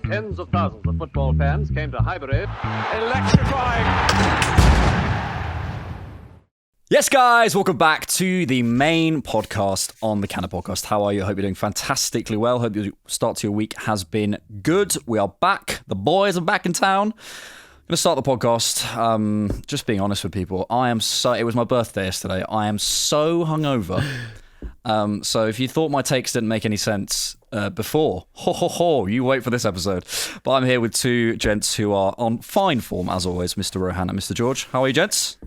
Tens of thousands of football fans came to Highbury. Electrifying! Yes, guys, welcome back to the main podcast on the Cannon Podcast. How are you? I hope you're doing fantastically well. Hope your start to your week has been good. We are back. The boys are back in town. I'm going to start the podcast. Just being honest with people, it was my birthday yesterday. I am so hungover. So if you thought my takes didn't make any sense before, you wait for this episode. But I'm here with two gents who are on fine form, as always, Mr. Rohan and Mr. George. How are you, gents?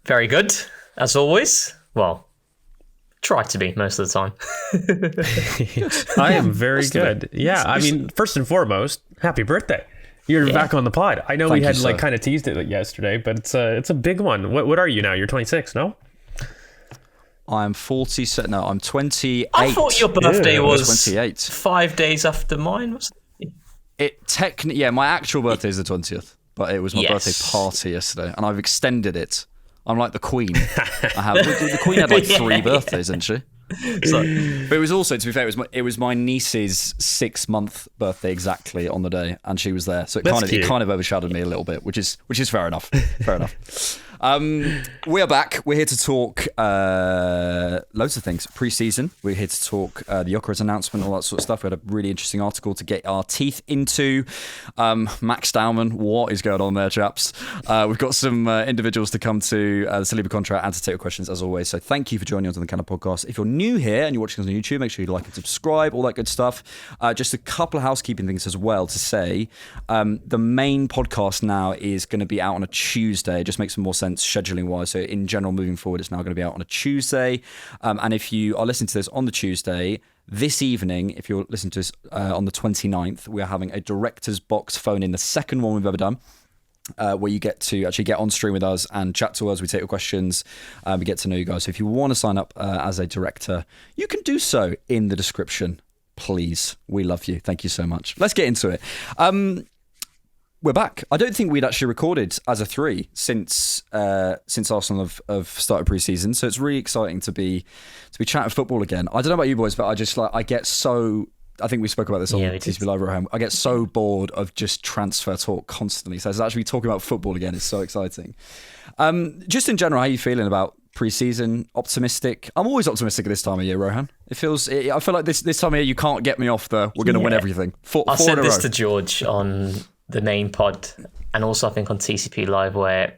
Very good, as always. Well, try to be most of the time. I am very good. Yeah, I mean, first and foremost, happy birthday. You're back on the pod. I know we had kind of teased it yesterday, but it's a big one. What are you now? You're 26, no? I'm 40. No, I'm 28. I thought your birthday was 28. 5 days after mine, wasn't it? My actual birthday is the 20th, but it was my birthday party yesterday, and I've extended it. I'm like the Queen. The Queen had like 3 birthdays, didn't she? So, but it was also, to be fair, it was my niece's 6-month birthday exactly on the day, and she was there, so it kind of overshadowed me a little bit, which is fair enough. Fair enough. We are back. We're here to talk loads of things. Preseason. We're here to talk the Gyokeres announcement, all that sort of stuff. We had a really interesting article to get our teeth into. Max Dowman, what is going on there, chaps? We've got some individuals to come to the Saliba contract and to take your questions, as always. So thank you for joining us on the Cannon Podcast. If you're new here and you're watching us on YouTube, make sure you like and subscribe, all that good stuff. Just a couple of housekeeping things as well to say. The main podcast now is going to be out on a Tuesday. It just makes some more sense scheduling wise. So in general, moving forward, it's now going to be out on a Tuesday. And if you are listening to this on the Tuesday, this evening, if you're listening to this on the 29th, we are having a director's box phone in, the second one we've ever done. Where you get to actually get on stream with us and chat to us. We take your questions, we get to know you guys. So if you want to sign up as a director, you can do so in the description. Please, we love you. Thank you so much. Let's get into it. We're back. I don't think we'd actually recorded as a 3 since Arsenal have started pre-season. So it's really exciting to be chatting football again. I don't know about you boys, but I get so. I think we spoke about this on TCB Live at home. I get so bored of just transfer talk constantly. So it's actually talking about football again. It's so exciting. Just in general, how are you feeling about pre-season? Optimistic? I'm always optimistic at this time of year, Rohan. I feel like this time of year you can't get me off we're going to win everything. I said this to George on the main pod, and also I think on TCP Live, where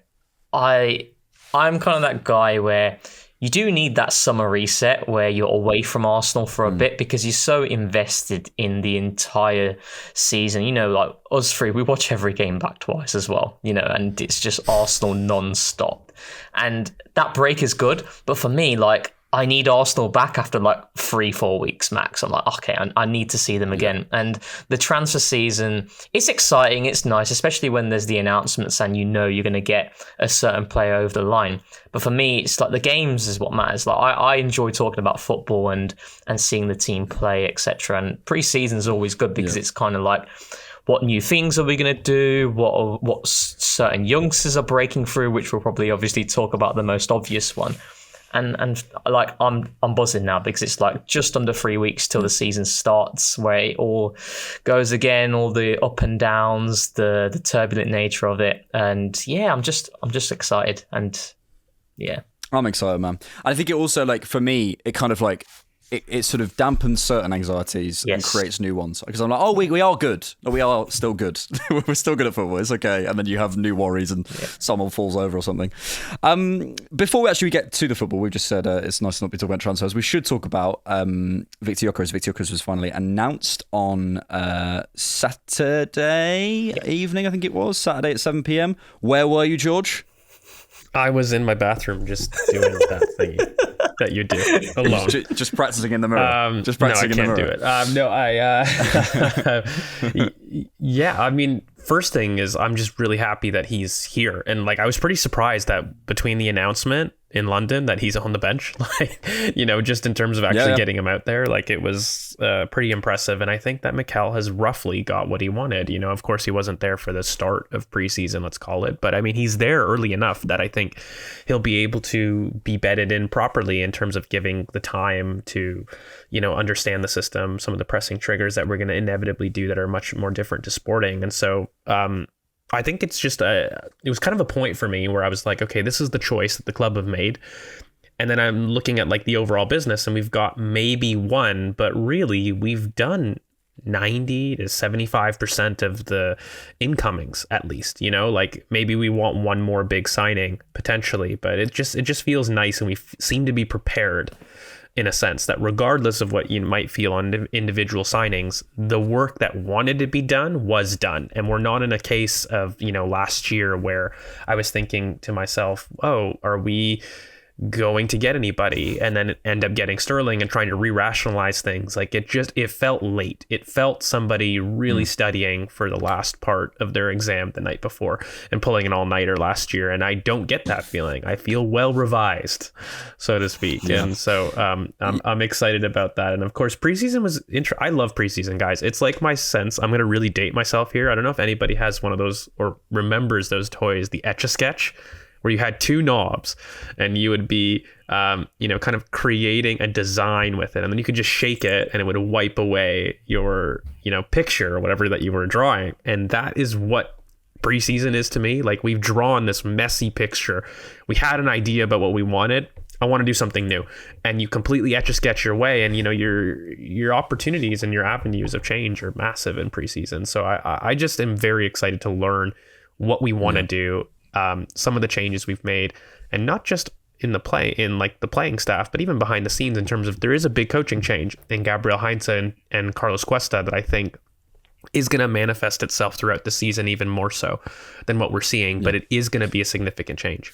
I'm kind of that guy where you do need that summer reset where you're away from Arsenal for a bit, because you're so invested in the entire season. You know, like us 3, we watch every game back twice as well, you know, and it's just Arsenal non-stop. And that break is good. But for me, like, I need Arsenal back after like 3-4 weeks max. I'm like, okay, I need to see them again. And the transfer season, it's exciting. It's nice, especially when there's the announcements and you know you're going to get a certain player over the line. But for me, it's like the games is what matters. Like I enjoy talking about football and seeing the team play, etc. And pre-season is always good because it's kind of like, what new things are we going to do? What certain youngsters are breaking through, which we'll probably obviously talk about the most obvious one. And like I'm buzzing now because it's like just under 3 weeks till the season starts, where it all goes again, all the up and downs, the turbulent nature of it, and I'm just excited, and I'm excited, man. And I think it also, like, for me, it kind of like it sort of dampens certain anxieties and creates new ones, because I'm like, oh, we are good. We are still good. We're still good at football. It's okay. And then you have new worries and someone falls over or something. Before we actually get to the football, we've just said it's nice not to be talking about transfers. We should talk about Victor Gyokeres. Victor Gyokeres was finally announced on Saturday evening, I think it was. Saturday at 7 p.m. Where were you, George? I was in my bathroom just doing that thing that you do alone. Just practicing in the mirror. I mean, first thing is I'm just really happy that he's here. And like, I was pretty surprised that between the announcement in London that he's on the bench, like, just in terms of actually getting him out there. Like, it was pretty impressive. And I think that Mikel has roughly got what he wanted. Of course, he wasn't there for the start of preseason, let's call it. But I mean, he's there early enough that I think he'll be able to be bedded in properly in terms of giving the time to, understand the system, some of the pressing triggers that we're going to inevitably do that are much more different to Sporting. And so, I think it's just it was kind of a point for me where I was like, okay, this is the choice that the club have made. And then I'm looking at like the overall business, and we've got maybe one, but really we've done 90 to 75% of the incomings, at least, like maybe we want one more big signing potentially, but it just feels nice. And we seem to be prepared in a sense that regardless of what you might feel on individual signings, the work that wanted to be done was done. And we're not in a case of, last year where I was thinking to myself, oh, are we going to get anybody, and then end up getting Sterling and trying to re-rationalize things. Like, it felt late. It felt somebody really studying for the last part of their exam the night before and pulling an all-nighter last year. And I don't get that feeling. I feel well revised, so to speak. Yeah. And so I'm excited about that. And of course, preseason was I love preseason, guys. It's like my sense. I'm going to really date myself here. I don't know if anybody has one of those or remembers those toys, the Etch-a-Sketch, where you had two knobs and you would be, kind of creating a design with it. And then you could just shake it and it would wipe away your, picture or whatever that you were drawing. And that is what preseason is to me. Like, we've drawn this messy picture. We had an idea about what we wanted. I want to do something new. And you completely Etch-a-Sketch your way. And, your opportunities and your avenues of change are massive in preseason. So I just am very excited to learn what we want to do. Some of the changes we've made, and not just in the playing staff, but even behind the scenes in terms of there is a big coaching change in Gabriel Heinze and Carlos Cuesta that I think is going to manifest itself throughout the season even more so than what we're seeing, but it is going to be a significant change.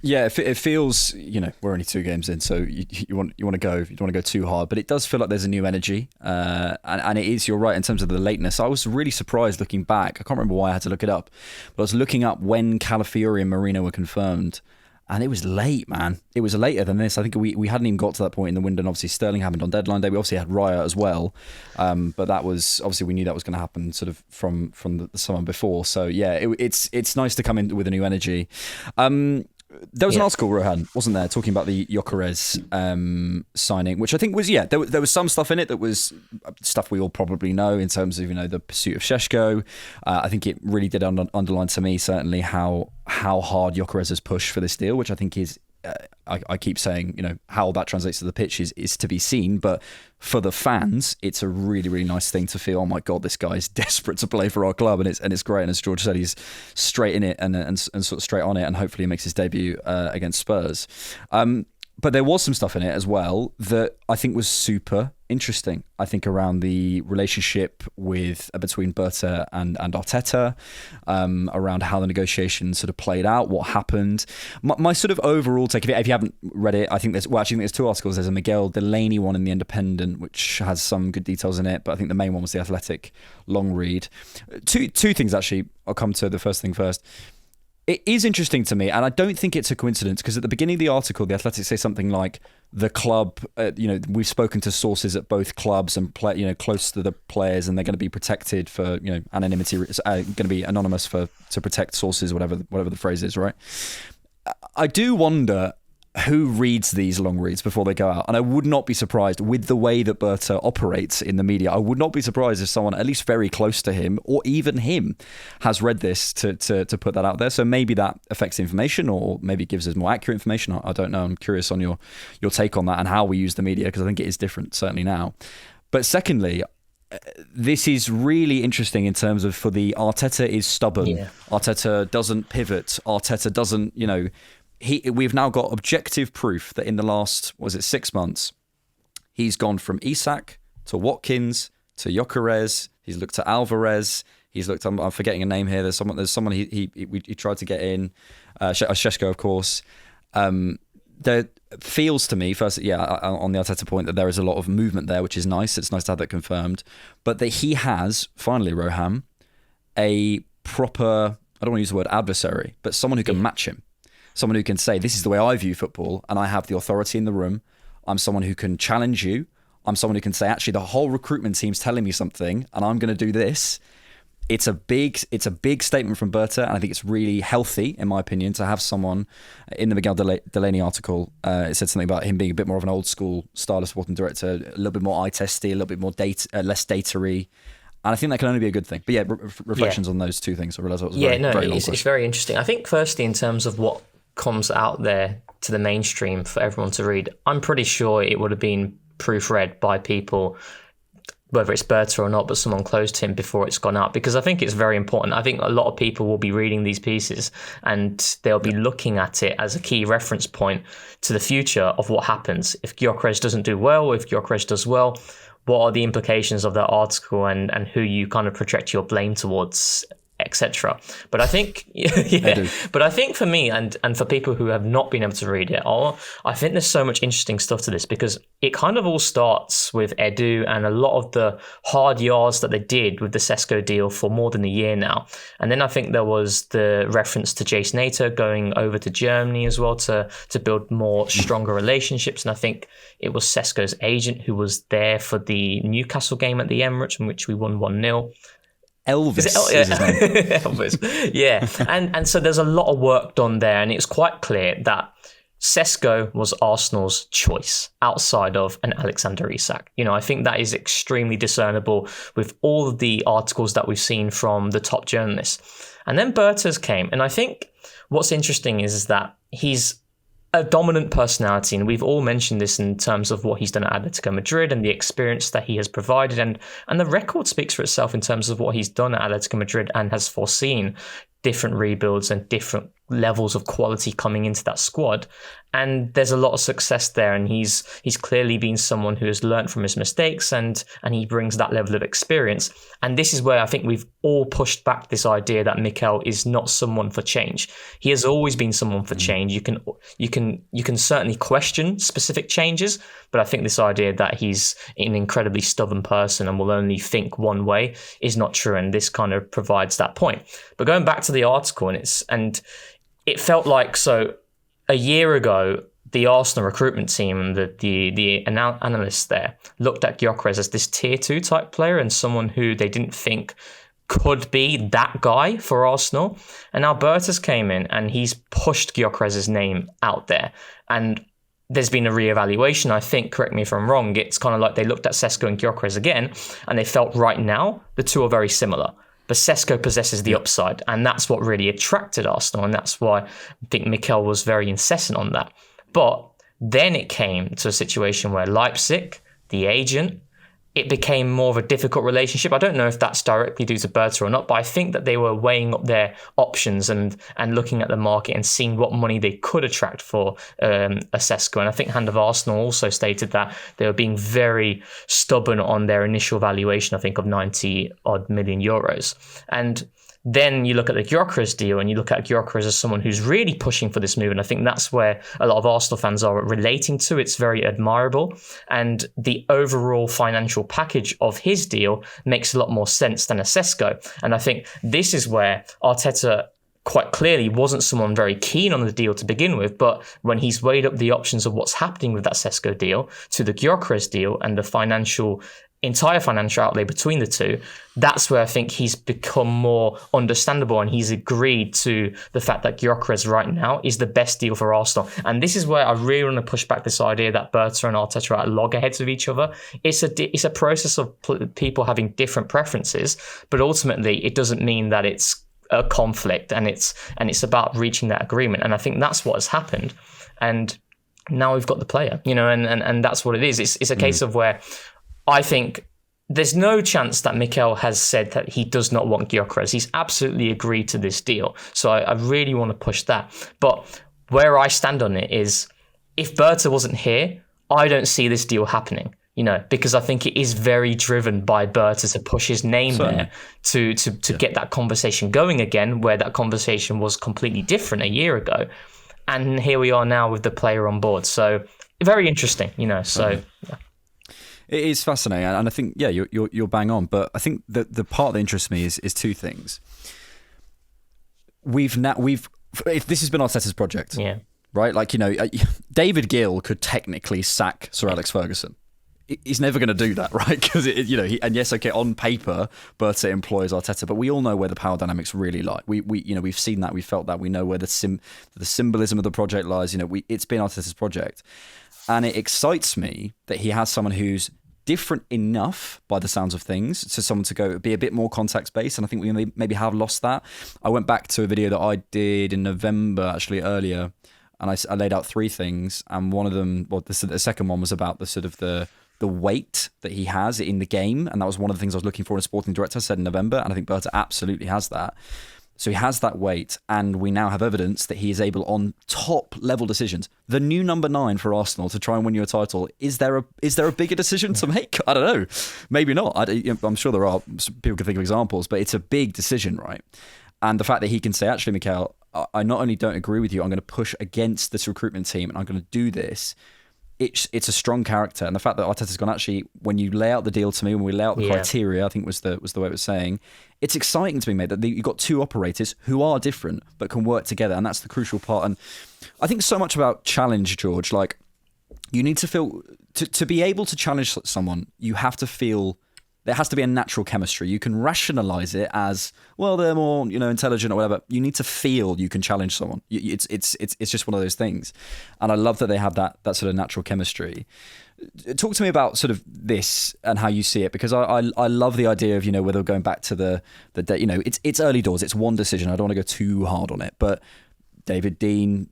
Yeah, it feels, we're only 2 games in, so you want to go, you don't want to go too hard, but it does feel like there's a new energy, and it is, you're right, in terms of the lateness. I was really surprised looking back. I can't remember why I had to look it up, but I was looking up when Calafiori and Merino were confirmed, and it was late, man. It was later than this. I think we hadn't even got to that point in the window, and obviously Sterling happened on deadline day. We obviously had Raya as well, but that was, obviously we knew that was going to happen sort of from the summer before. So yeah, it's nice to come in with a new energy. There was an article, Rohan, wasn't there, talking about the Gyokeres signing, which I think was, there was some stuff in it that was stuff we all probably know in terms of, the pursuit of Šeško. I think it really did underline to me, certainly, how hard Gyokeres has pushed for this deal, which I think is, I keep saying, how that translates to the pitch is to be seen. But for the fans, it's a really, really nice thing to feel, oh my God, this guy's desperate to play for our club. And it's great. And as George said, he's straight in it and sort of straight on it. And hopefully he makes his debut against Spurs. But there was some stuff in it as well that I think was super interesting. I think around the relationship between Berta and Arteta, around how the negotiations sort of played out, what happened. My sort of overall take, if you haven't read it, I think there's 2 articles. There's a Miguel Delaney one in The Independent, which has some good details in it, but I think the main one was the Athletic long read. Two things, actually. I'll come to the first thing first. It is interesting to me, and I don't think it's a coincidence, because at the beginning of the article, the Athletic say something like, the club, we've spoken to sources at both clubs and close to the players, and they're going to be protected for anonymity, going to be anonymous to protect sources, whatever the phrase is, right? I do wonder who reads these long reads before they go out, and I would not be surprised with the way that Berta operates in the media. I would not be surprised if someone at least very close to him, or even him, has read this to put that out there. So maybe that affects the information, or maybe gives us more accurate information. I don't know. I'm curious on your take on that and how we use the media, because I think it is different certainly now. But secondly, this is really interesting in terms of, for the Arteta is stubborn. Yeah. Arteta doesn't pivot. Arteta doesn't, we've now got objective proof that in the last, 6 months, he's gone from Isak to Watkins to Gyokeres. He's looked at Alvarez. He's looked. I'm forgetting a name here. There's someone he tried to get in. Šeško, of course. There feels to me, first, on the Arteta point, that there is a lot of movement there, which is nice. It's nice to have that confirmed. But that he has, finally, Roham, a proper, I don't want to use the word adversary, but someone who can match him. someone who can say, this is the way I view football, and I have the authority in the room. I'm someone who can challenge you. I'm someone who can say, actually, the whole recruitment team's telling me something, and I'm going to do this. It's a big statement from Berta, and I think it's really healthy, in my opinion, to have someone in the Miguel Delaney article. It said something about him being a bit more of an old school style of sporting director, a little bit more eye testy, a little bit more less data-y. And I think that can only be a good thing. But yeah, reflections on those two things. I realised that was it's very interesting. I think firstly, in terms of what comes out there to the mainstream for everyone to read, I'm pretty sure it would have been proofread by people, whether it's Berta or not, but someone close to him before it's gone out, because I think it's very important. I think a lot of people will be reading these pieces and they'll be looking at it as a key reference point to the future of what happens. If Gyokeres doesn't do well, if Gyokeres does well, what are the implications of that article and who you kind of project your blame towards, etc. But I think, but I think for me and for people who have not been able to read it, I think there's so much interesting stuff to this, because it kind of all starts with Edu and a lot of the hard yards that they did with the Sesko deal for more than a year now. And then I think there was the reference to Jason Nater going over to Germany as well to build more stronger relationships. And I think it was Sesko's agent who was there for the Newcastle game at the Emirates, in which we won 1-0. Elvis is his name. Elvis. Yeah. And so there's a lot of work done there, and it's quite clear that Sesko was Arsenal's choice outside of an Alexander Isak. I think that is extremely discernible with all of the articles that we've seen from the top journalists. And then Berta's came, and I think what's interesting is that he's a dominant personality, and we've all mentioned this in terms of what he's done at Atletico Madrid and the experience that he has provided, and the record speaks for itself in terms of what he's done at Atletico Madrid and has foreseen different rebuilds and different levels of quality coming into that squad. And there's a lot of success there, and he's clearly been someone who has learned from his mistakes, and he brings that level of experience. And this is where I think we've all pushed back this idea that Mikel is not someone for change. He has always been someone for change. You can certainly question specific changes, but I think this idea that he's an incredibly stubborn person and will only think one way is not true, and this kind of provides that point. But going back to the article, and it felt like, so a year ago, the Arsenal recruitment team, the analysts there, looked at Gyokeres as this tier 2 type player and someone who they didn't think could be that guy for Arsenal. And now Berta's came in and he's pushed Gyokeres' name out there. And there's been a reevaluation, I think, correct me if I'm wrong. It's kind of like they looked at Sesko and Gyokeres again, and they felt right now the two are very similar. But Sesko possesses the upside, and that's what really attracted Arsenal, and that's why I think Mikel was very incessant on that. But then it came to a situation where Leipzig, the agent, it became more of a difficult relationship. I don't know if that's directly due to Berta or not, but I think that they were weighing up their options and looking at the market and seeing what money they could attract for a Sesko. And I think Hand of Arsenal also stated that they were being very stubborn on their initial valuation, I think, of 90 odd million euros. And then you look at the Gyokeres deal and you look at Gyokeres as someone who's really pushing for this move. And I think that's where a lot of Arsenal fans are relating to. It's very admirable. And the overall financial package of his deal makes a lot more sense than a Sesko. And I think this is where Arteta quite clearly wasn't someone very keen on the deal to begin with, but when he's weighed up the options of what's happening with that Sesko deal to the Gyokeres deal and the entire financial outlay between the two, that's where I think he's become more understandable, and he's agreed to the fact that Gyokeres right now is the best deal for Arsenal. And this is where I really want to push back this idea that Berta and Arteta are at loggerheads with each other. It's a process of people having different preferences, but ultimately it doesn't mean that it's a conflict, and it's about reaching that agreement. And I think that's what has happened. And now we've got the player, and that's what it is. It's a case of where I think there's no chance that Mikel has said that he does not want Gyokeres. He's absolutely agreed to this deal. So I really want to push that. But where I stand on it is, if Berta wasn't here, I don't see this deal happening. Because I think it is very driven by Berta to push his name there to get that conversation going again, where that conversation was completely different a year ago. And here we are now with the player on board. So very interesting, so... Yeah. It is fascinating, and I think you're bang on. But I think the part that interests me is two things. We've if this has been Arteta's project, Yeah. right? Like, David Gill could technically sack Sir Alex Ferguson. He's never going to do that, right? Because and yes, okay, on paper, Berta employs Arteta, but we all know where the power dynamics really lie. We've seen that, we felt that, we know where the symbolism of the project lies. It's been Arteta's project, and it excites me that he has someone who's different enough, by the sounds of things, to someone to go be a bit more context based. And I think we maybe have lost that. I went back to a video that I did in November, actually earlier, and I laid out 3 things, and one of them, the second one was about the sort of the weight that he has in the game, and that was one of the things I was looking for in a sporting director. I said in November, and I think Berta absolutely has that. So he has that weight, and we now have evidence that he is able, on top level decisions, the new number 9 for Arsenal, to try and win you a title. Is there a bigger decision to make? I don't know. Maybe not. I'm sure there are. People can think of examples, but it's a big decision, right? And the fact that he can say, actually, Mikel, I not only don't agree with you, I'm going to push against this recruitment team, and I'm going to do this. It's a strong character, and the fact that Arteta's gone, actually, when you lay out the deal to me, when we lay out the criteria, I think was the way it was saying, it's exciting to me, mate, that you've got 2 operators who are different but can work together, and that's the crucial part. And I think so much about challenge, George. Like, you need to feel to be able to challenge someone. You have to feel there has to be a natural chemistry. You can rationalize it as, well, they're more intelligent or whatever. You need to feel you can challenge someone. It's just one of those things, and I love that they have that sort of natural chemistry. Talk to me about sort of this and how you see it, because I love the idea of whether we're going back to the it's early doors. It's one decision. I don't want to go too hard on it, but David Dean,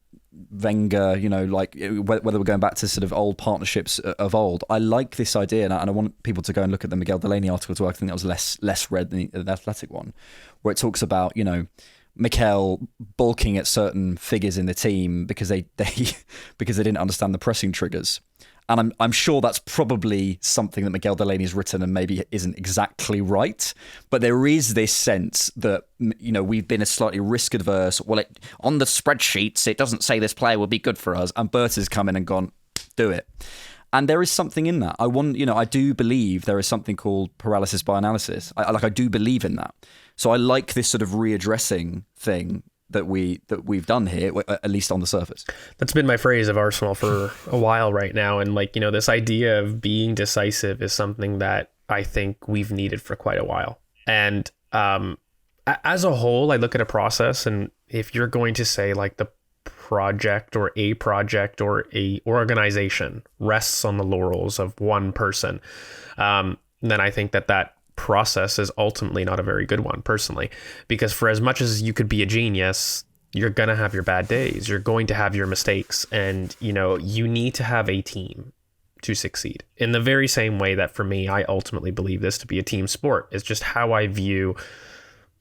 Wenger, whether we're going back to sort of old partnerships of old. I like this idea, and I want people to go and look at the Miguel Delaney article as well. I think that was less read than the Athletic one, where it talks about Mikel balking at certain figures in the team because they because they didn't understand the pressing triggers. And I'm sure that's probably something that Miguel Delaney's written and maybe isn't exactly right. But there is this sense that, we've been a slightly risk adverse. Well, on the spreadsheets, it doesn't say this player will be good for us. And Berta's come in and gone, do it. And there is something in that. I do believe there is something called paralysis by analysis. I do believe in that. So I like this sort of readdressing thing that we've done here, at least on the surface. That's been my phrase of Arsenal for a while right now. And this idea of being decisive is something that I think we've needed for quite a while. And as a whole, I look at a process, and if you're going to say the project or a organization rests on the laurels of one person, then I think that process is ultimately not a very good one, personally, because for as much as you could be a genius, you're going to have your bad days, you're going to have your mistakes, and you need to have a team to succeed, in the very same way that, for me, I ultimately believe this to be a team sport. It's just how I view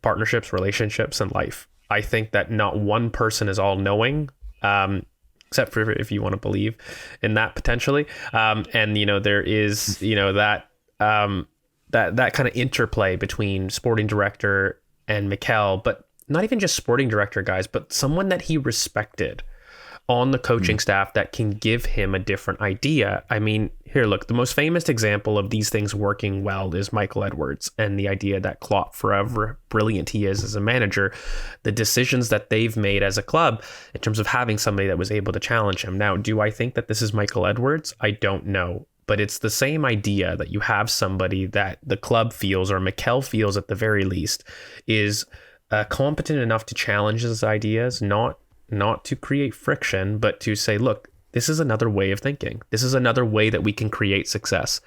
partnerships, relationships, and life. I think that not one person is all knowing, except for if you want to believe in that potentially, and there is that kind of interplay between sporting director and Mikel, but not even just sporting director, guys, but someone that he respected on the coaching staff that can give him a different idea. I mean, here, look, the most famous example of these things working well is Michael Edwards, and the idea that Klopp, forever brilliant he is as a manager, the decisions that they've made as a club in terms of having somebody that was able to challenge him. Now, do I think that this is Michael Edwards? I don't know. But it's the same idea that you have somebody that the club feels, or Mikel feels at the very least, is competent enough to challenge his ideas, not to create friction, but to say, look, this is another way of thinking. This is another way that we can create success.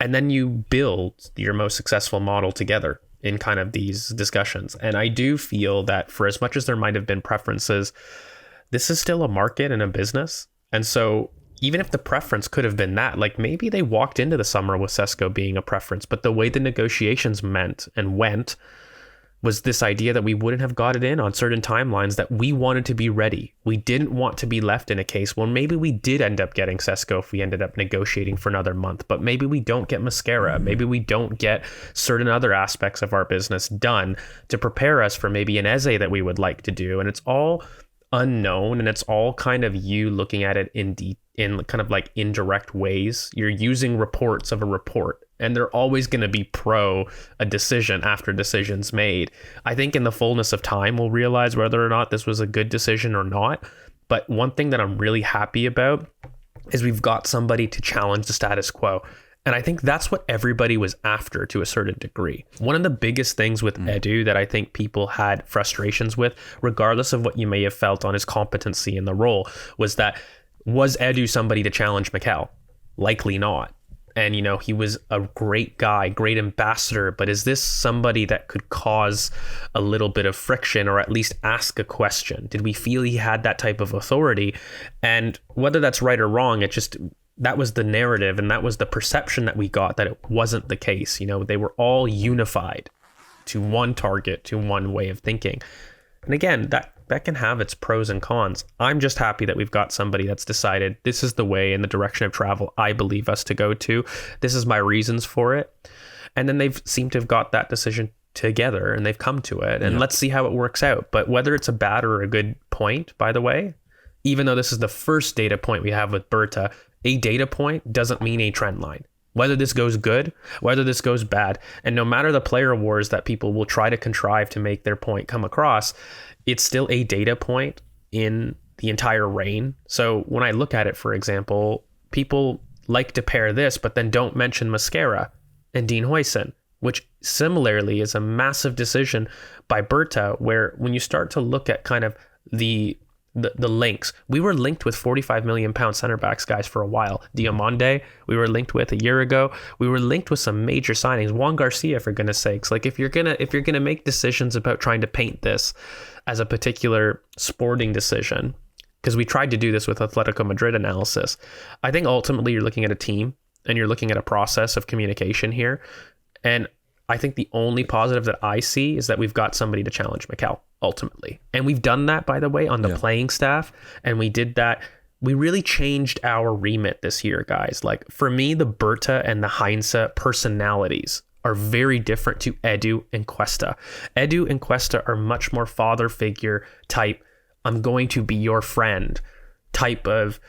And then you build your most successful model together in kind of these discussions. And I do feel that for as much as there might have been preferences, this is still a market and a business. And so even if the preference could have been that, maybe they walked into the summer with Sesko being a preference, but the way the negotiations went was this idea that we wouldn't have got it in on certain timelines, that we wanted to be ready. We didn't want to be left in a case, well, maybe we did end up getting Sesko if we ended up negotiating for another month, but maybe we don't get Mascara. Maybe we don't get certain other aspects of our business done to prepare us for maybe an Eze that we would like to do. And it's all unknown, and it's all kind of you looking at it in kind of indirect ways. You're using reports of a report, and they're always going to be pro a decision after decision's made. I think in the fullness of time, we'll realize whether or not this was a good decision or not. But one thing that I'm really happy about is we've got somebody to challenge the status quo. And I think that's what everybody was after to a certain degree. One of the biggest things with Edu that I think people had frustrations with, regardless of what you may have felt on his competency in the role, was Edu somebody to challenge Mikel? Likely not. And, you know, he was a great guy, great ambassador, but is this somebody that could cause a little bit of friction or at least ask a question? Did we feel he had that type of authority? And whether that's right or wrong, that was the narrative, and that was the perception that we got, that it wasn't the case. You know, they were all unified to one target, to one way of thinking. And again, that can have its pros and cons. I'm just happy that we've got somebody that's decided this is the way and the direction of travel I believe us to go to. This is my reasons for it. And then they've seemed to have got that decision together and they've come to it. And let's see how it works out. But whether it's a bad or a good point, by the way, even though this is the first data point we have with Berta, a data point doesn't mean a trend line. Whether this goes good, whether this goes bad, and no matter the player wars that people will try to contrive to make their point come across, it's still a data point in the entire reign. So when I look at it, for example, people like to pair this, but then don't mention Mascara and Dean Huijsen, which similarly is a massive decision by Berta, where when you start to look at kind of the links, we were linked with 45 million pound center backs, guys, for a while. Diomande, we were linked with a year ago. We were linked with some major signings. Juan Garcia, for goodness sakes. Like, if you're gonna make decisions about trying to paint this as a particular sporting decision, because we tried to do this with Atletico Madrid analysis, I think ultimately you're looking at a team and you're looking at a process of communication here. And I think the only positive that I see is that we've got somebody to challenge Mikel ultimately. And we've done that, by the way, on the playing staff. And we did that. We really changed our remit this year, guys. Like, for me, the Berta and the Heinze personalities are very different to Edu and Cuesta. Edu and Cuesta are much more father figure type, I'm going to be your friend type of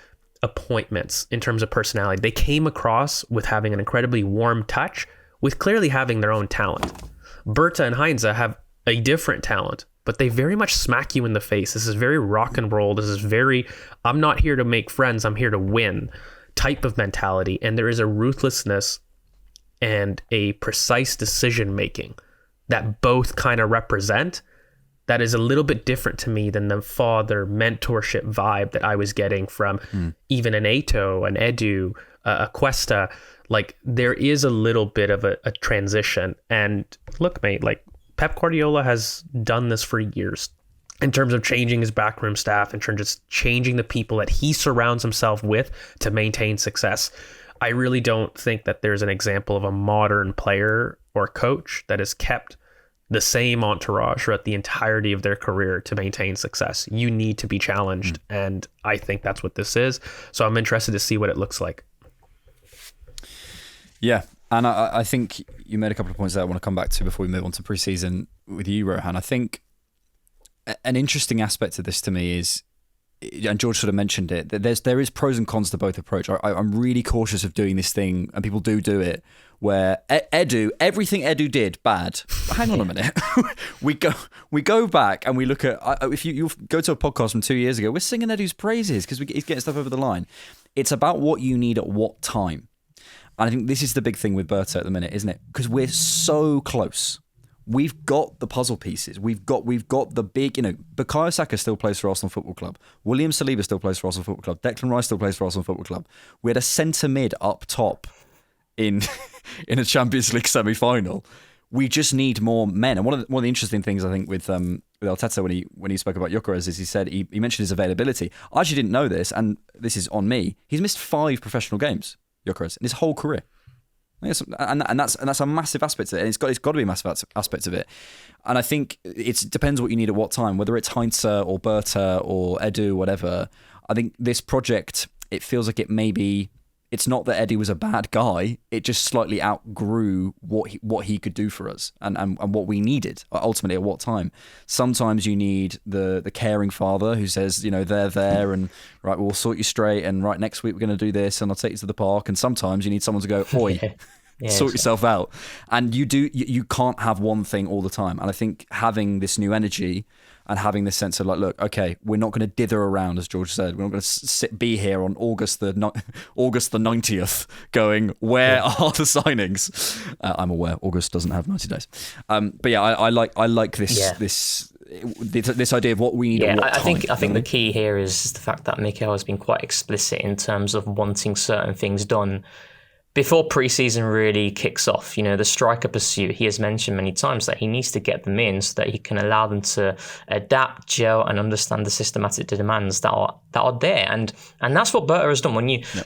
appointments in terms of personality. They came across with having an incredibly warm touch, with clearly having their own talent. Berta and Heinze have a different talent, but they very much smack you in the face. This is very rock and roll. This is very, I'm not here to make friends, I'm here to win type of mentality. And there is a ruthlessness and a precise decision making that both kind of represent that is a little bit different to me than the father mentorship vibe that I was getting from even an Eto, an Edu, a Cuesta. Like, there is a little bit of a transition. And look, mate, like, Pep Guardiola has done this for years in terms of changing his backroom staff, in terms of changing the people that he surrounds himself with to maintain success. I really don't think that there's an example of a modern player or coach that has kept the same entourage throughout the entirety of their career to maintain success. You need to be challenged. And I think that's what this is. So I'm interested to see what it looks like. Yeah, and I think you made a couple of points there I want to come back to before we move on to preseason with you, Rohan. I think an interesting aspect of this to me is, and George sort of mentioned it, that there is pros and cons to both approach. I'm really cautious of doing this thing, and people do it, where everything Edu did bad. Hang on a minute. we go back and we look at, if you go to a podcast from 2 years ago, we're singing Edu's praises because he's getting stuff over the line. It's about what you need at what time. And I think this is the big thing with Berta at the minute, isn't it? Because we're so close. We've got the puzzle pieces. We've got the big, Bukayo Saka still plays for Arsenal Football Club. William Saliba still plays for Arsenal Football Club. Declan Rice still plays for Arsenal Football Club. We had a centre mid up top in a Champions League semi-final. We just need more men. And one of the interesting things I think with Arteta when he spoke about Gyokeres is he said he mentioned his availability. I actually didn't know this, and this is on me. He's missed 5 professional games, Gyokeres, in his whole career. And that's a massive aspect of it. And it's got to be a massive aspect of it. And I think it depends what you need at what time, whether it's Heinze or Berta or Edu, whatever. I think this project, it feels like it's not that Edu was a bad guy. It just slightly outgrew what he could do for us and what we needed ultimately at what time. Sometimes you need the caring father who says, they're there and right, we'll sort you straight, and right, next week we're going to do this and I'll take you to the park. And sometimes you need someone to go, oi, sort yourself out. And you can't have one thing all the time. And I think having this new energy and having this sense of like, look, okay, we're not going to dither around, as George said. We're not going to be here on August the 90th going, where are the signings? I'm aware August doesn't have 90 days. But yeah, I like this idea of what we need. At what time, I think the key here is the fact that Mikel has been quite explicit in terms of wanting certain things done before preseason really kicks off. The striker pursuit, he has mentioned many times that he needs to get them in so that he can allow them to adapt, gel, and understand the systematic demands that are there. And that's what Berta has done.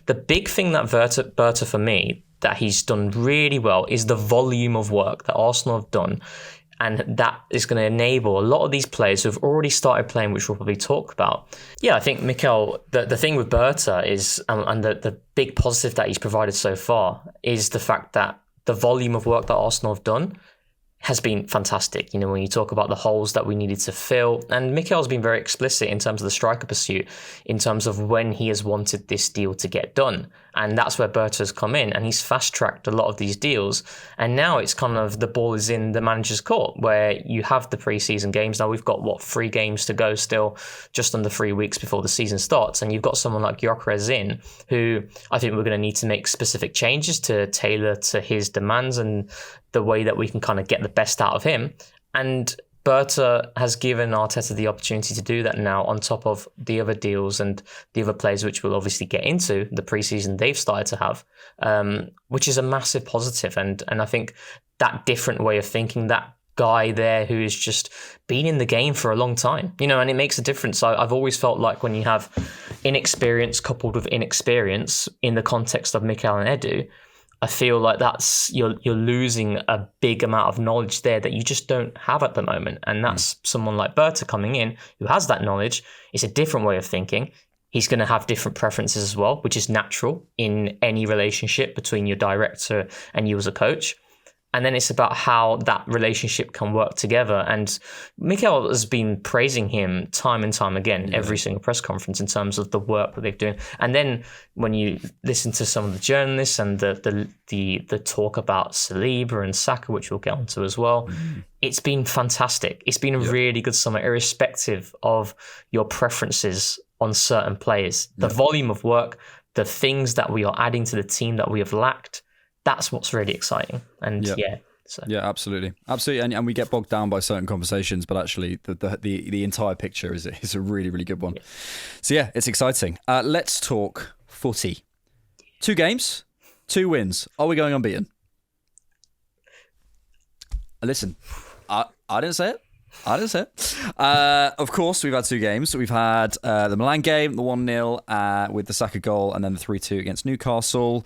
The big thing that Berta for me that he's done really well is the volume of work that Arsenal have done. And that is going to enable a lot of these players who've already started playing, which we'll probably talk about. Yeah, I think Mikel, the thing with Berta is, and the big positive that he's provided so far is the fact that the volume of work that Arsenal have done has been fantastic. When you talk about the holes that we needed to fill, and Mikel's been very explicit in terms of the striker pursuit, in terms of when he has wanted this deal to get done. And that's where Berta has come in, and he's fast-tracked a lot of these deals. And now it's kind of the ball is in the manager's court, where you have the pre-season games. Now we've got, 3 games to go still, just under 3 weeks before the season starts. And you've got someone like Gyokeres in, who I think we're going to need to make specific changes to tailor to his demands and the way that we can kind of get the best out of him. And Berta has given Arteta the opportunity to do that now on top of the other deals and the other players, which we'll obviously get into, the preseason they've started to have, which is a massive positive. And I think that different way of thinking, that guy there who has just been in the game for a long time, and it makes a difference. I've always felt like when you have inexperience coupled with inexperience in the context of Mikel and Edu, I feel like that's you're losing a big amount of knowledge there that you just don't have at the moment. And that's someone like Berta coming in who has that knowledge. It's a different way of thinking. He's going to have different preferences as well, which is natural in any relationship between your director and you as a coach. And then it's about how that relationship can work together. And Mikel has been praising him time and time again, every single press conference in terms of the work that they're doing. And then when you listen to some of the journalists and the talk about Saliba and Saka, which we'll get onto as well, it's been fantastic. It's been a really good summer, irrespective of your preferences on certain players. The volume of work, the things that we are adding to the team that we have lacked, that's what's really exciting. And yeah, absolutely. And we get bogged down by certain conversations, but actually the entire picture is a really, really good one. So yeah, it's exciting. Let's talk footy. 2 games, 2 wins. Are we going unbeaten? Listen, I didn't say it. Of course, we've had 2 games. We've had the Milan game, the 1-0 with the Saka goal, and then the 3-2 against Newcastle.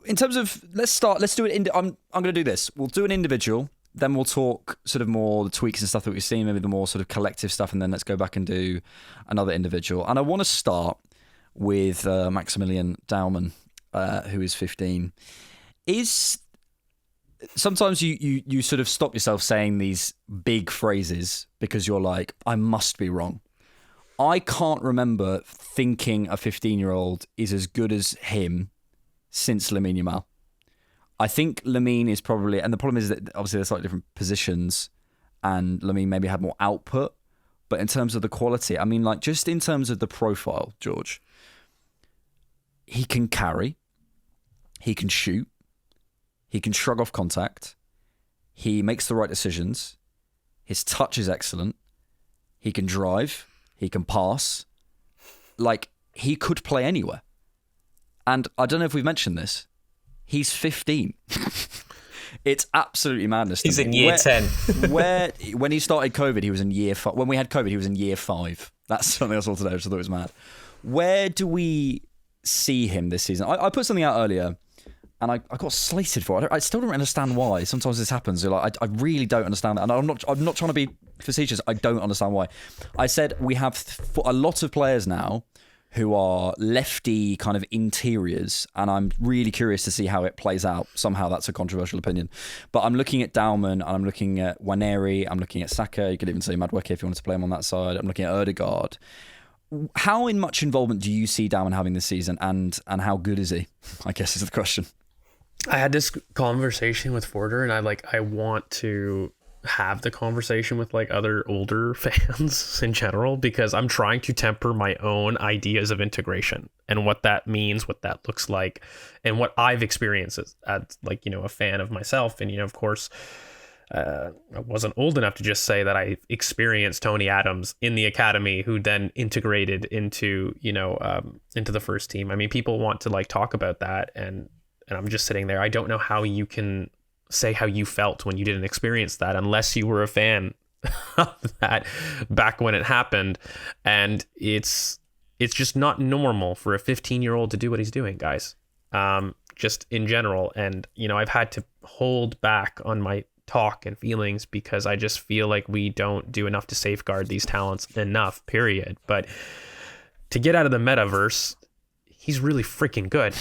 In terms of, let's do it. I'm going to do this. We'll do an individual, then we'll talk sort of more the tweaks and stuff that we've seen, maybe the more sort of collective stuff, and then let's go back and do another individual. And I want to start with Maximilian Dowman, who is 15. Sometimes you sort of stop yourself saying these big phrases because you're like, I must be wrong. I can't remember thinking a 15-year-old is as good as him since Lamine Yamal. I think Lamine is probably, and the problem is that obviously they're slightly different positions, and Lamine maybe had more output, but in terms of the quality, I mean, like just in terms of the profile, George, he can carry, he can shoot, he can shrug off contact, he makes the right decisions, his touch is excellent, he can drive, he can pass, like he could play anywhere. And I don't know if we've mentioned this. He's 15. It's absolutely madness. He's in year 10. When he started COVID, he was in year 5. When we had COVID, he was in year 5. That's something I saw today, which I thought was mad. Where do we see him this season? I put something out earlier, and I got slated for it. I still don't understand why. Sometimes this happens. You're like, I really don't understand that. And I'm not trying to be facetious. I don't understand why. I said we have a lot of players now who are lefty kind of interiors, and I'm really curious to see how it plays out. Somehow that's a controversial opinion. But I'm looking at Dowman, and I'm looking at Waneri, I'm looking at Saka, you could even say Madueke if you wanted to play him on that side. I'm looking at Odegaard. How much involvement do you see Dowman having this season, and how good is he? I guess is the question. I had this conversation with Forder, and I want to have the conversation with like other older fans in general, because I'm trying to temper my own ideas of integration and what that means, what that looks like, and what I've experienced as like, you know, a fan of myself. And, you know, of course, I wasn't old enough to just say that I experienced Tony Adams in the academy, who then integrated into, you know, into the first team. I mean, people want to like talk about that, and I'm just sitting there. I don't know how you can say how you felt when you didn't experience that, unless you were a fan of that back when it happened. And it's just not normal for a 15-year-old to do what he's doing, guys. Just in general. And, you know, I've had to hold back on my talk and feelings because I just feel like we don't do enough to safeguard these talents enough, period. But to get out of the metaverse, he's really freaking good.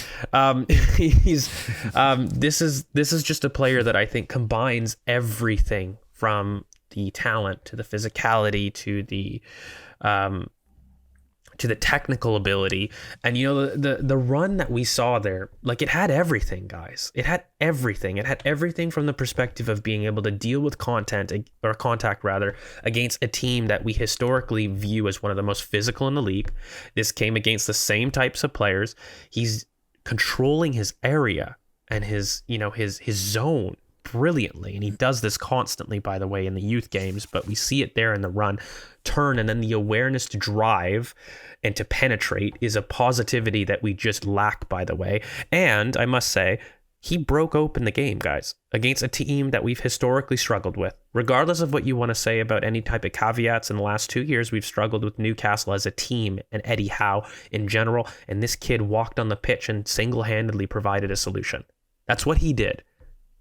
This is just a player that I think combines everything from the talent to the physicality to the technical ability. And, you know, the run that we saw there, like, it had everything, guys. It had everything. It had everything from the perspective of being able to deal with contact against a team that we historically view as one of the most physical in the league. This came against the same types of players. He's controlling his area and his zone brilliantly, and he does this constantly, by the way, in the youth games, but we see it there in the run, turn, and then the awareness to drive and to penetrate is a positivity that we just lack, by the way. And I must say, he broke open the game, guys, against a team that we've historically struggled with. Regardless of what you want to say about any type of caveats, in the last 2 years, we've struggled with Newcastle as a team and Eddie Howe in general, and this kid walked on the pitch and single-handedly provided a solution. That's what he did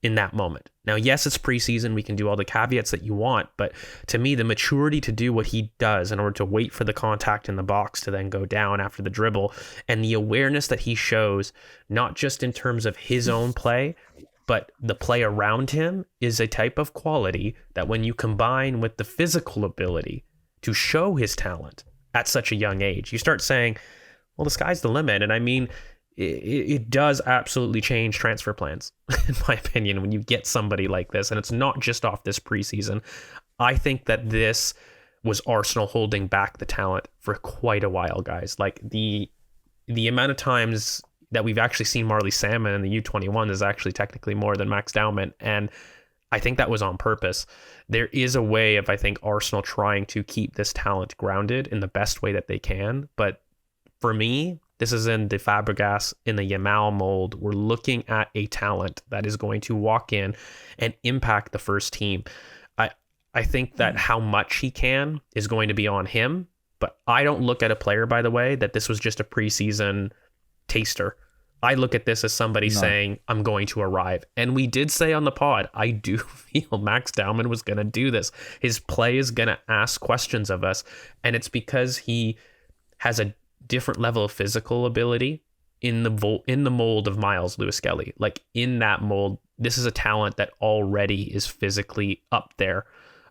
in that moment. Now, yes, it's preseason. We can do all the caveats that you want, but to me, the maturity to do what he does in order to wait for the contact in the box to then go down after the dribble, and the awareness that he shows, not just in terms of his own play, but the play around him, is a type of quality that when you combine with the physical ability to show his talent at such a young age, you start saying, well, the sky's the limit. And I mean, it does absolutely change transfer plans, in my opinion, when you get somebody like this. And it's not just off this preseason. I think that this was Arsenal holding back the talent for quite a while, guys. Like, the amount of times that we've actually seen Marley Salmon in the U21 is actually technically more than Max Dowman. And I think that was on purpose. There is a way of, I think, Arsenal trying to keep this talent grounded in the best way that they can. But for me, this is in the Fabregas, in the Yamal mold. We're looking at a talent that is going to walk in and impact the first team. I think that how much he can is going to be on him, but I don't look at a player, by the way, that this was just a preseason taster. I look at this as somebody saying, I'm going to arrive. And we did say on the pod, I do feel Max Dowman was going to do this. His play is going to ask questions of us, and it's because he has a different level of physical ability in the mold of Miles Lewis-Skelly. Like, in that mold, this is a talent that already is physically up there,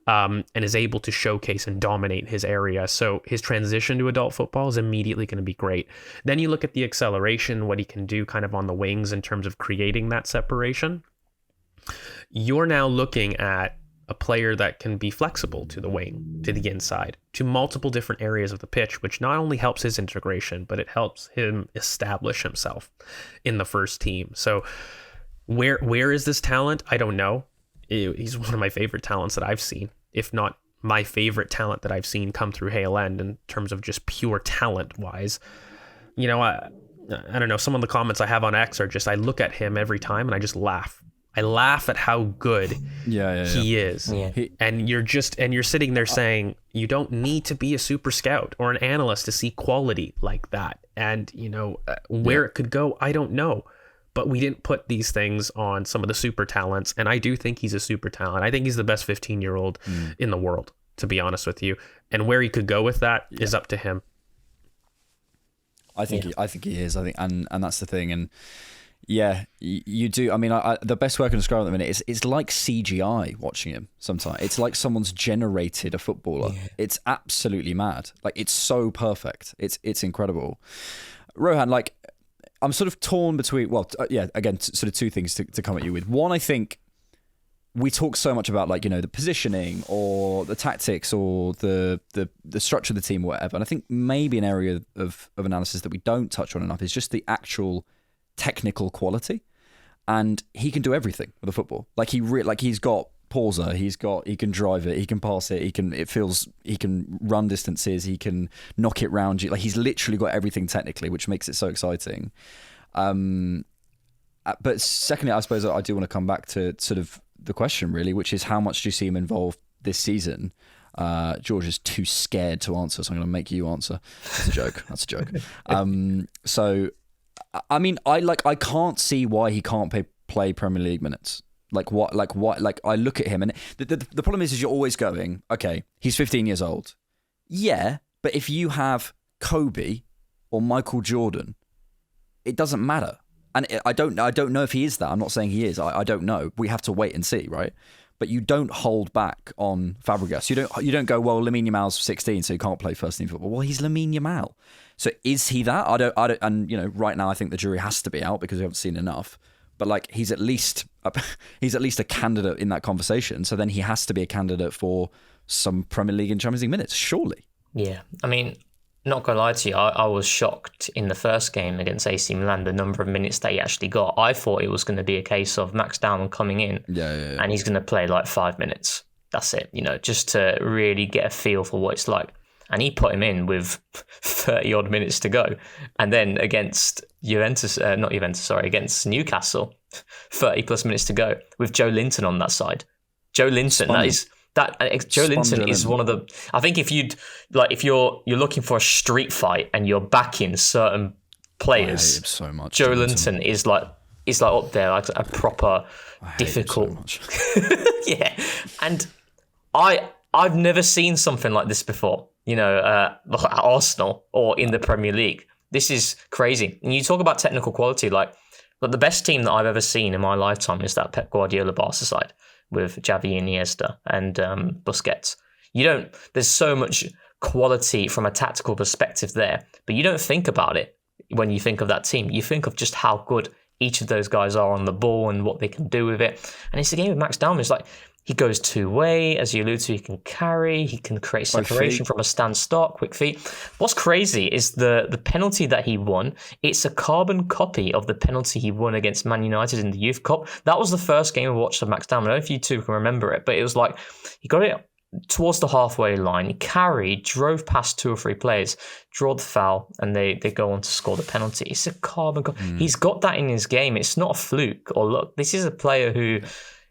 and is able to showcase and dominate his area. So his transition to adult football is immediately going to be great. Then you look at the acceleration, what he can do kind of on the wings in terms of creating that separation. You're now looking at a player that can be flexible to the wing, to the inside, to multiple different areas of the pitch, which not only helps his integration, but it helps him establish himself in the first team. So where is this talent? I don't know. He's one of my favorite talents that I've seen, if not my favorite talent that I've seen come through Hale End in terms of just pure talent wise. You know, I don't know. Some of the comments I have on X are just, I look at him every time and I just laugh. I laugh at how good he is. Yeah. And you're sitting there saying, you don't need to be a super scout or an analyst to see quality like that. And, you know, where it could go, I don't know. But we didn't put these things on some of the super talents. And I do think he's a super talent. I think he's the best 15-year-old in the world, to be honest with you. And where he could go with that is up to him. I think he is. I think, and that's the thing. And yeah, you do. I mean, the best way I can describe it at the minute is it's like CGI watching him sometimes. It's like someone's generated a footballer. Yeah. It's absolutely mad. Like, it's so perfect. It's incredible. Rohan, like, I'm sort of torn between. Well, again, sort of two things to come at you with. One, I think we talk so much about, like, you know, the positioning or the tactics or the structure of the team or whatever. And I think maybe an area of analysis that we don't touch on enough is just the actual technical quality. And he can do everything with the football. Like he's got pauser, he can drive it, he can pass it, he can run distances, he can knock it round you. Like, he's literally got everything technically, which makes it so exciting. But secondly, I suppose I do want to come back to sort of the question, really, which is how much do you see him involved this season? George is too scared to answer, so I'm going to make you answer. That's a joke. So, I mean, I can't see why he can't play Premier League minutes. Like I look at him, and the problem is you're always going, okay, he's 15 years old. Yeah, but if you have Kobe or Michael Jordan, it doesn't matter. And I don't know if he is that. I'm not saying he is. I don't know. We have to wait and see, right? But you don't hold back on Fabregas. You don't go, well, Lamine Yamal's 16, so he can't play first team football. Well, he's Lamine Yamal. So is he that? I don't. And you know, right now I think the jury has to be out because we haven't seen enough. But like, he's at least a candidate in that conversation. So then he has to be a candidate for some Premier League and Champions League minutes, surely. Yeah, I mean, not gonna lie to you, I was shocked in the first game against AC Milan, the number of minutes that he actually got. I thought it was going to be a case of Max Dowman coming in, and he's going to play like 5 minutes. That's it, you know, just to really get a feel for what it's like. And he put him in with 30 odd minutes to go, and then against against Newcastle, 30 plus minutes to go with Joe Linton on that side. Joe Linton, Joe Linton is one of the. I think if you're looking for a street fight and you're backing certain players, I hate him so much. Joe Linton is like up there, like a proper difficult. So much. Yeah, and I've never seen something like this before. You know, at Arsenal or in the Premier League. This is crazy. And you talk about technical quality, like the best team that I've ever seen in my lifetime is that Pep Guardiola Barca side with Xavi, Iniesta and Busquets. There's so much quality from a tactical perspective there, but you don't think about it when you think of that team. You think of just how good each of those guys are on the ball and what they can do with it. And it's the game with Max Dowman. It's like, he goes two-way, as you allude to. He can carry, he can create separation from a stand-start, quick feet. What's crazy is the penalty that he won. It's a carbon copy of the penalty he won against Man United in the Youth Cup. That was the first game I watched of Max Dowman. I don't know if you two can remember it, but it was like he got it towards the halfway line, he carried, drove past 2 or 3 players, draw the foul, and they go on to score the penalty. It's a carbon copy. He's got that in his game. It's not a fluke or luck. This is a player who,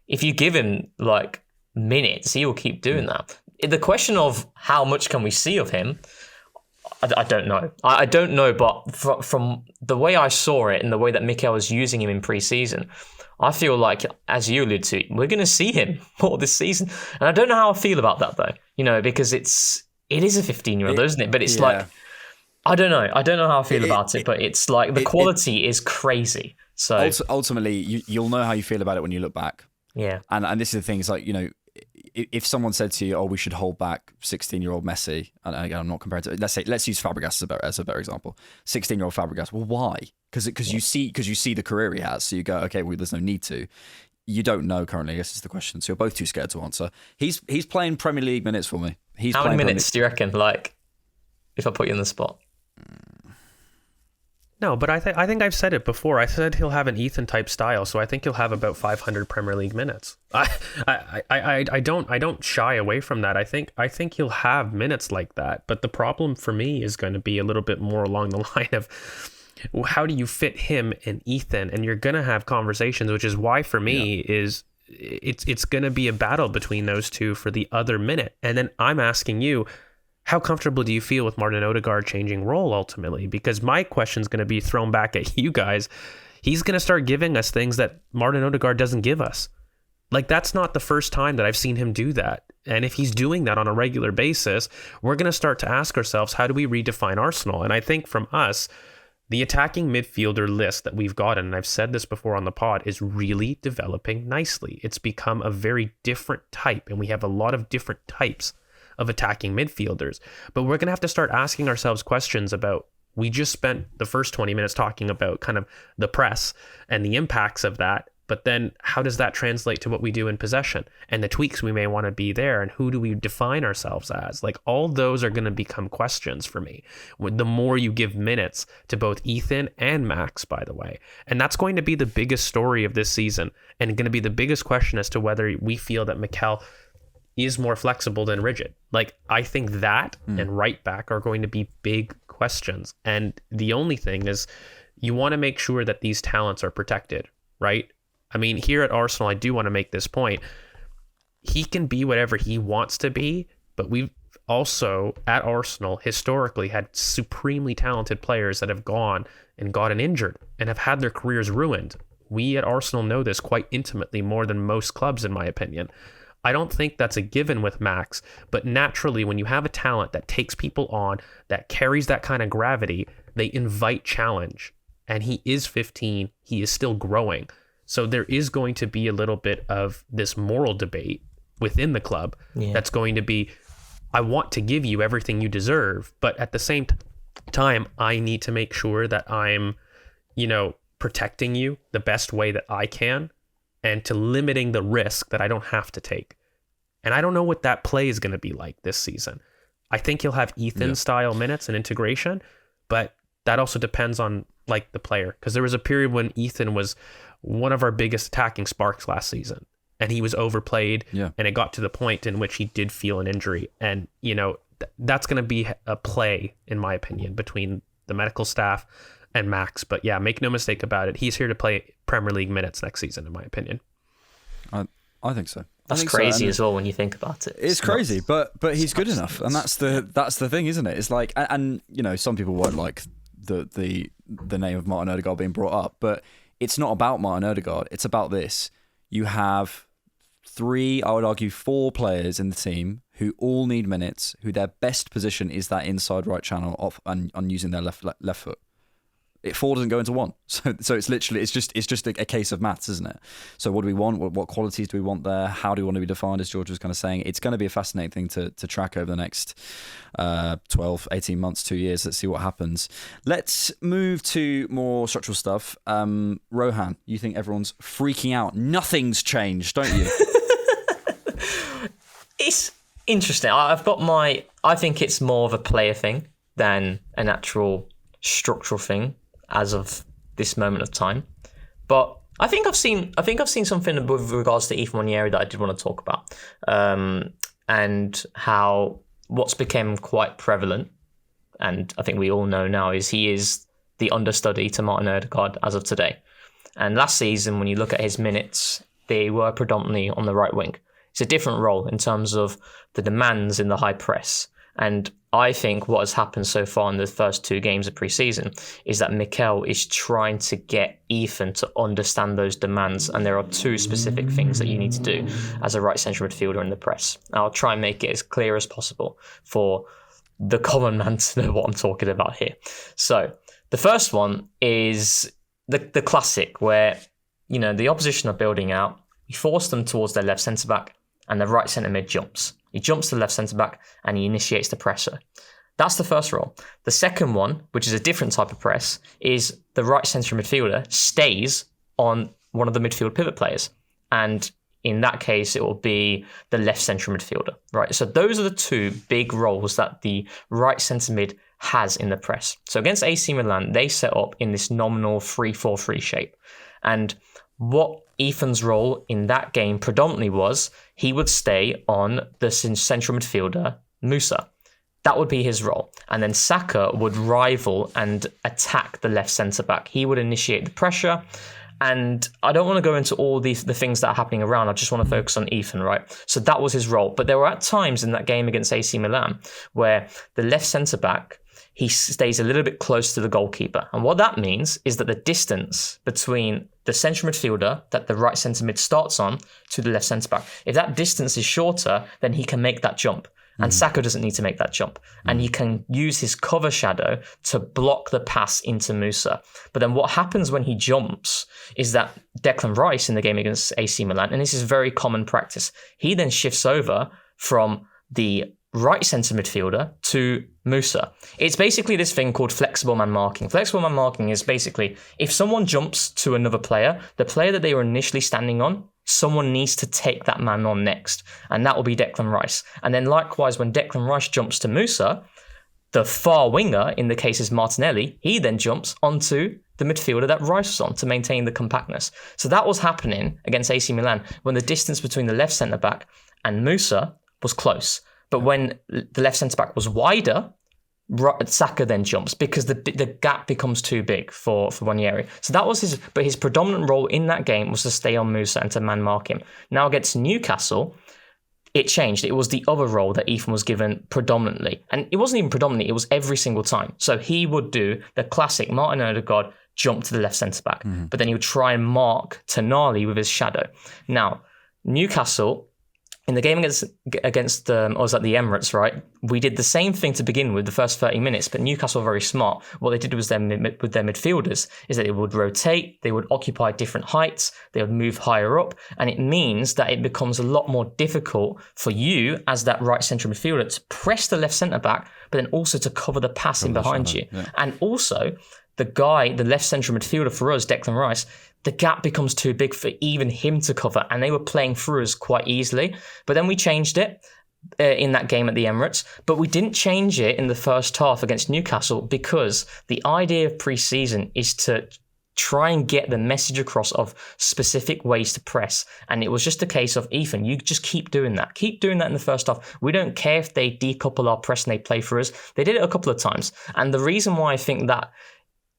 if you give him like minutes, he will keep doing that. The question of how much can we see of him, I don't know. I don't know, but from the way I saw it and the way that Mikel was using him in pre-season, I feel like, as you allude to, we're going to see him more this season. And I don't know how I feel about that, though, you know, because it is a 15-year-old, isn't it? But it's like, I don't know. I don't know how I feel about it, but it's like the quality is crazy. So ultimately, you'll know how you feel about it when you look back. Yeah. And this is the thing, it's like, you know, if someone said to you, oh, we should hold back 16-year-old Messi, and again, I'm not comparing to, let's use Fabregas as a better example. 16-year-old Fabregas, well, why? Because you see the career he has, so you go, okay, well, there's no need to. You don't know currently, I guess is the question. So you're both too scared to answer. He's playing Premier League minutes for me. How many minutes do you reckon, like, if I put you in the spot? No, but I think I've said it before. I said he'll have an Ethan type style, so I think he'll have about 500 Premier League minutes. I don't shy away from that. I think he'll have minutes like that. But the problem for me is going to be a little bit more along the line of how do you fit him and Ethan, and you're going to have conversations, which is why for me is it's going to be a battle between those two for the other minute. And then I'm asking you, how comfortable do you feel with Martin Odegaard changing role ultimately? Because my question is going to be thrown back at you guys. He's going to start giving us things that Martin Odegaard doesn't give us. Like, that's not the first time that I've seen him do that. And if he's doing that on a regular basis, we're going to start to ask ourselves, how do we redefine Arsenal? And I think from us, the attacking midfielder list that we've gotten, and I've said this before on the pod, is really developing nicely. It's become a very different type, and we have a lot of different types of attacking midfielders. But we're going to have to start asking ourselves questions about We just spent the first 20 minutes talking about kind of the press and the impacts of that. But then how does that translate to what we do in possession and the tweaks we may want to be there? And who do we define ourselves as? Like, all those are going to become questions for me. The more you give minutes to both Ethan and Max, by the way. And that's going to be the biggest story of this season, and going to be the biggest question as to whether we feel that Mikel is more flexible than rigid. Like, I think that and right back are going to be big questions. And the only thing is, you want to make sure that these talents are protected, right? I mean, here at Arsenal, I do want to make this point. He can be whatever he wants to be, but we've also, at Arsenal, historically had supremely talented players that have gone and gotten injured and have had their careers ruined. We at Arsenal know this quite intimately, more than most clubs, in my opinion. I don't think that's a given with Max, but naturally, when you have a talent that takes people on, that carries that kind of gravity, they invite challenge. And he is 15, he is still growing. So there is going to be a little bit of this moral debate within the club that's going to be, I want to give you everything you deserve, but at the same time, I need to make sure that I'm, protecting you the best way that I can, and to limiting the risk that I don't have to take. And I don't know what that play is going to be like this season. I think he'll have Ethan-style minutes and integration, but that also depends on the player, because there was a period when Ethan was one of our biggest attacking sparks last season, and he was overplayed, and it got to the point in which he did feel an injury. And, that's going to be a play, in my opinion, between the medical staff and Max. But yeah, make no mistake about it. He's here to play Premier League minutes next season, in my opinion. I think so. That's crazy as well when you think about it. It's crazy, but he's good enough, and that's the thing, isn't it? It's like, and some people won't like the name of Martin Odegaard being brought up, but it's not about Martin Odegaard. It's about this. You have 3, I would argue 4 players in the team who all need minutes, who their best position is that inside right channel off and using their left foot. 4 doesn't go into 1, so it's literally it's just a case of maths, isn't it? So what do we want? What qualities do we want there? How do we want to be defined? As George was kind of saying, it's going to be a fascinating thing to track over the next 12, 18 months, 2 years. Let's see what happens. Let's move to more structural stuff. Rohan, you think everyone's freaking out? Nothing's changed, don't you? It's interesting. I think it's more of a player thing than an actual structural thing as of this moment of time. But I think I've seen something with regards to Ethan Nwaneri that I did want to talk about, and how what's become quite prevalent, and I think we all know now, is he is the understudy to Martin Odegaard as of today. And last season, when you look at his minutes, they were predominantly on the right wing. It's a different role in terms of the demands in the high press. And I think what has happened so far in the first 2 games of pre-season is that Mikel is trying to get Ethan to understand those demands. And there are 2 specific things that you need to do as a right central midfielder in the press. I'll try and make it as clear as possible for the common man to know what I'm talking about here. So the first one is the classic where, the opposition are building out. You force them towards their left centre-back and the right centre-mid jumps. He jumps to the left centre-back and he initiates the pressure. That's the first role. The second one, which is a different type of press, is the right centre midfielder stays on one of the midfield pivot players. And in that case, it will be the left central midfielder, right? So those are the 2 big roles that the right centre mid has in the press. So against AC Milan, they set up in this nominal 3-4-3 shape. And what Ethan's role in that game predominantly was, he would stay on the central midfielder, Musa. That would be his role. And then Saka would rival and attack the left centre-back. He would initiate the pressure. And I don't want to go into all the things that are happening around. I just want to focus on Ethan, right? So that was his role. But there were at times in that game against AC Milan where the left centre-back, he stays a little bit close to the goalkeeper. And what that means is that the distance between the central midfielder that the right centre mid starts on to the left centre back, if that distance is shorter, then he can make that jump. And Saka doesn't need to make that jump. And he can use his cover shadow to block the pass into Musa. But then what happens when he jumps is that Declan Rice in the game against AC Milan, and this is very common practice, he then shifts over from the right centre midfielder to Musa. It's basically this thing called flexible man marking. Flexible man marking is basically if someone jumps to another player, the player that they were initially standing on, someone needs to take that man on next, and that will be Declan Rice. And then likewise, when Declan Rice jumps to Musa, the far winger, in the case is Martinelli, he then jumps onto the midfielder that Rice was on to maintain the compactness. So that was happening against AC Milan when the distance between the left centre-back and Musa was close. But when the left centre-back was wider, Saka then jumps because the gap becomes too big for Ranieri. So that was his predominant role in that game was to stay on Musa and to man mark him. Now against Newcastle, it changed. It was the other role that Ethan was given predominantly. And it wasn't even predominantly, it was every single time. So he would do the classic Martin Odegaard jump to the left centre-back. But then he would try and mark Tonali with his shadow. Now, Newcastle, in the game against I was at the Emirates, right? We did the same thing to begin with the first 30 minutes, but Newcastle were very smart. What they did was with their midfielders is that they would rotate, they would occupy different heights, they would move higher up, and it means that it becomes a lot more difficult for you as that right central midfielder to press the left centre back, but then also to cover the passing behind you. Yeah. And also, the left central midfielder for us, Declan Rice, the gap becomes too big for even him to cover, and they were playing through us quite easily. But then we changed it in that game at the Emirates, but we didn't change it in the first half against Newcastle because the idea of pre-season is to try and get the message across of specific ways to press. And it was just a case of, Ethan, you just keep doing that. Keep doing that in the first half. We don't care if they decouple our press and they play for us. They did it a couple of times. And the reason why I think that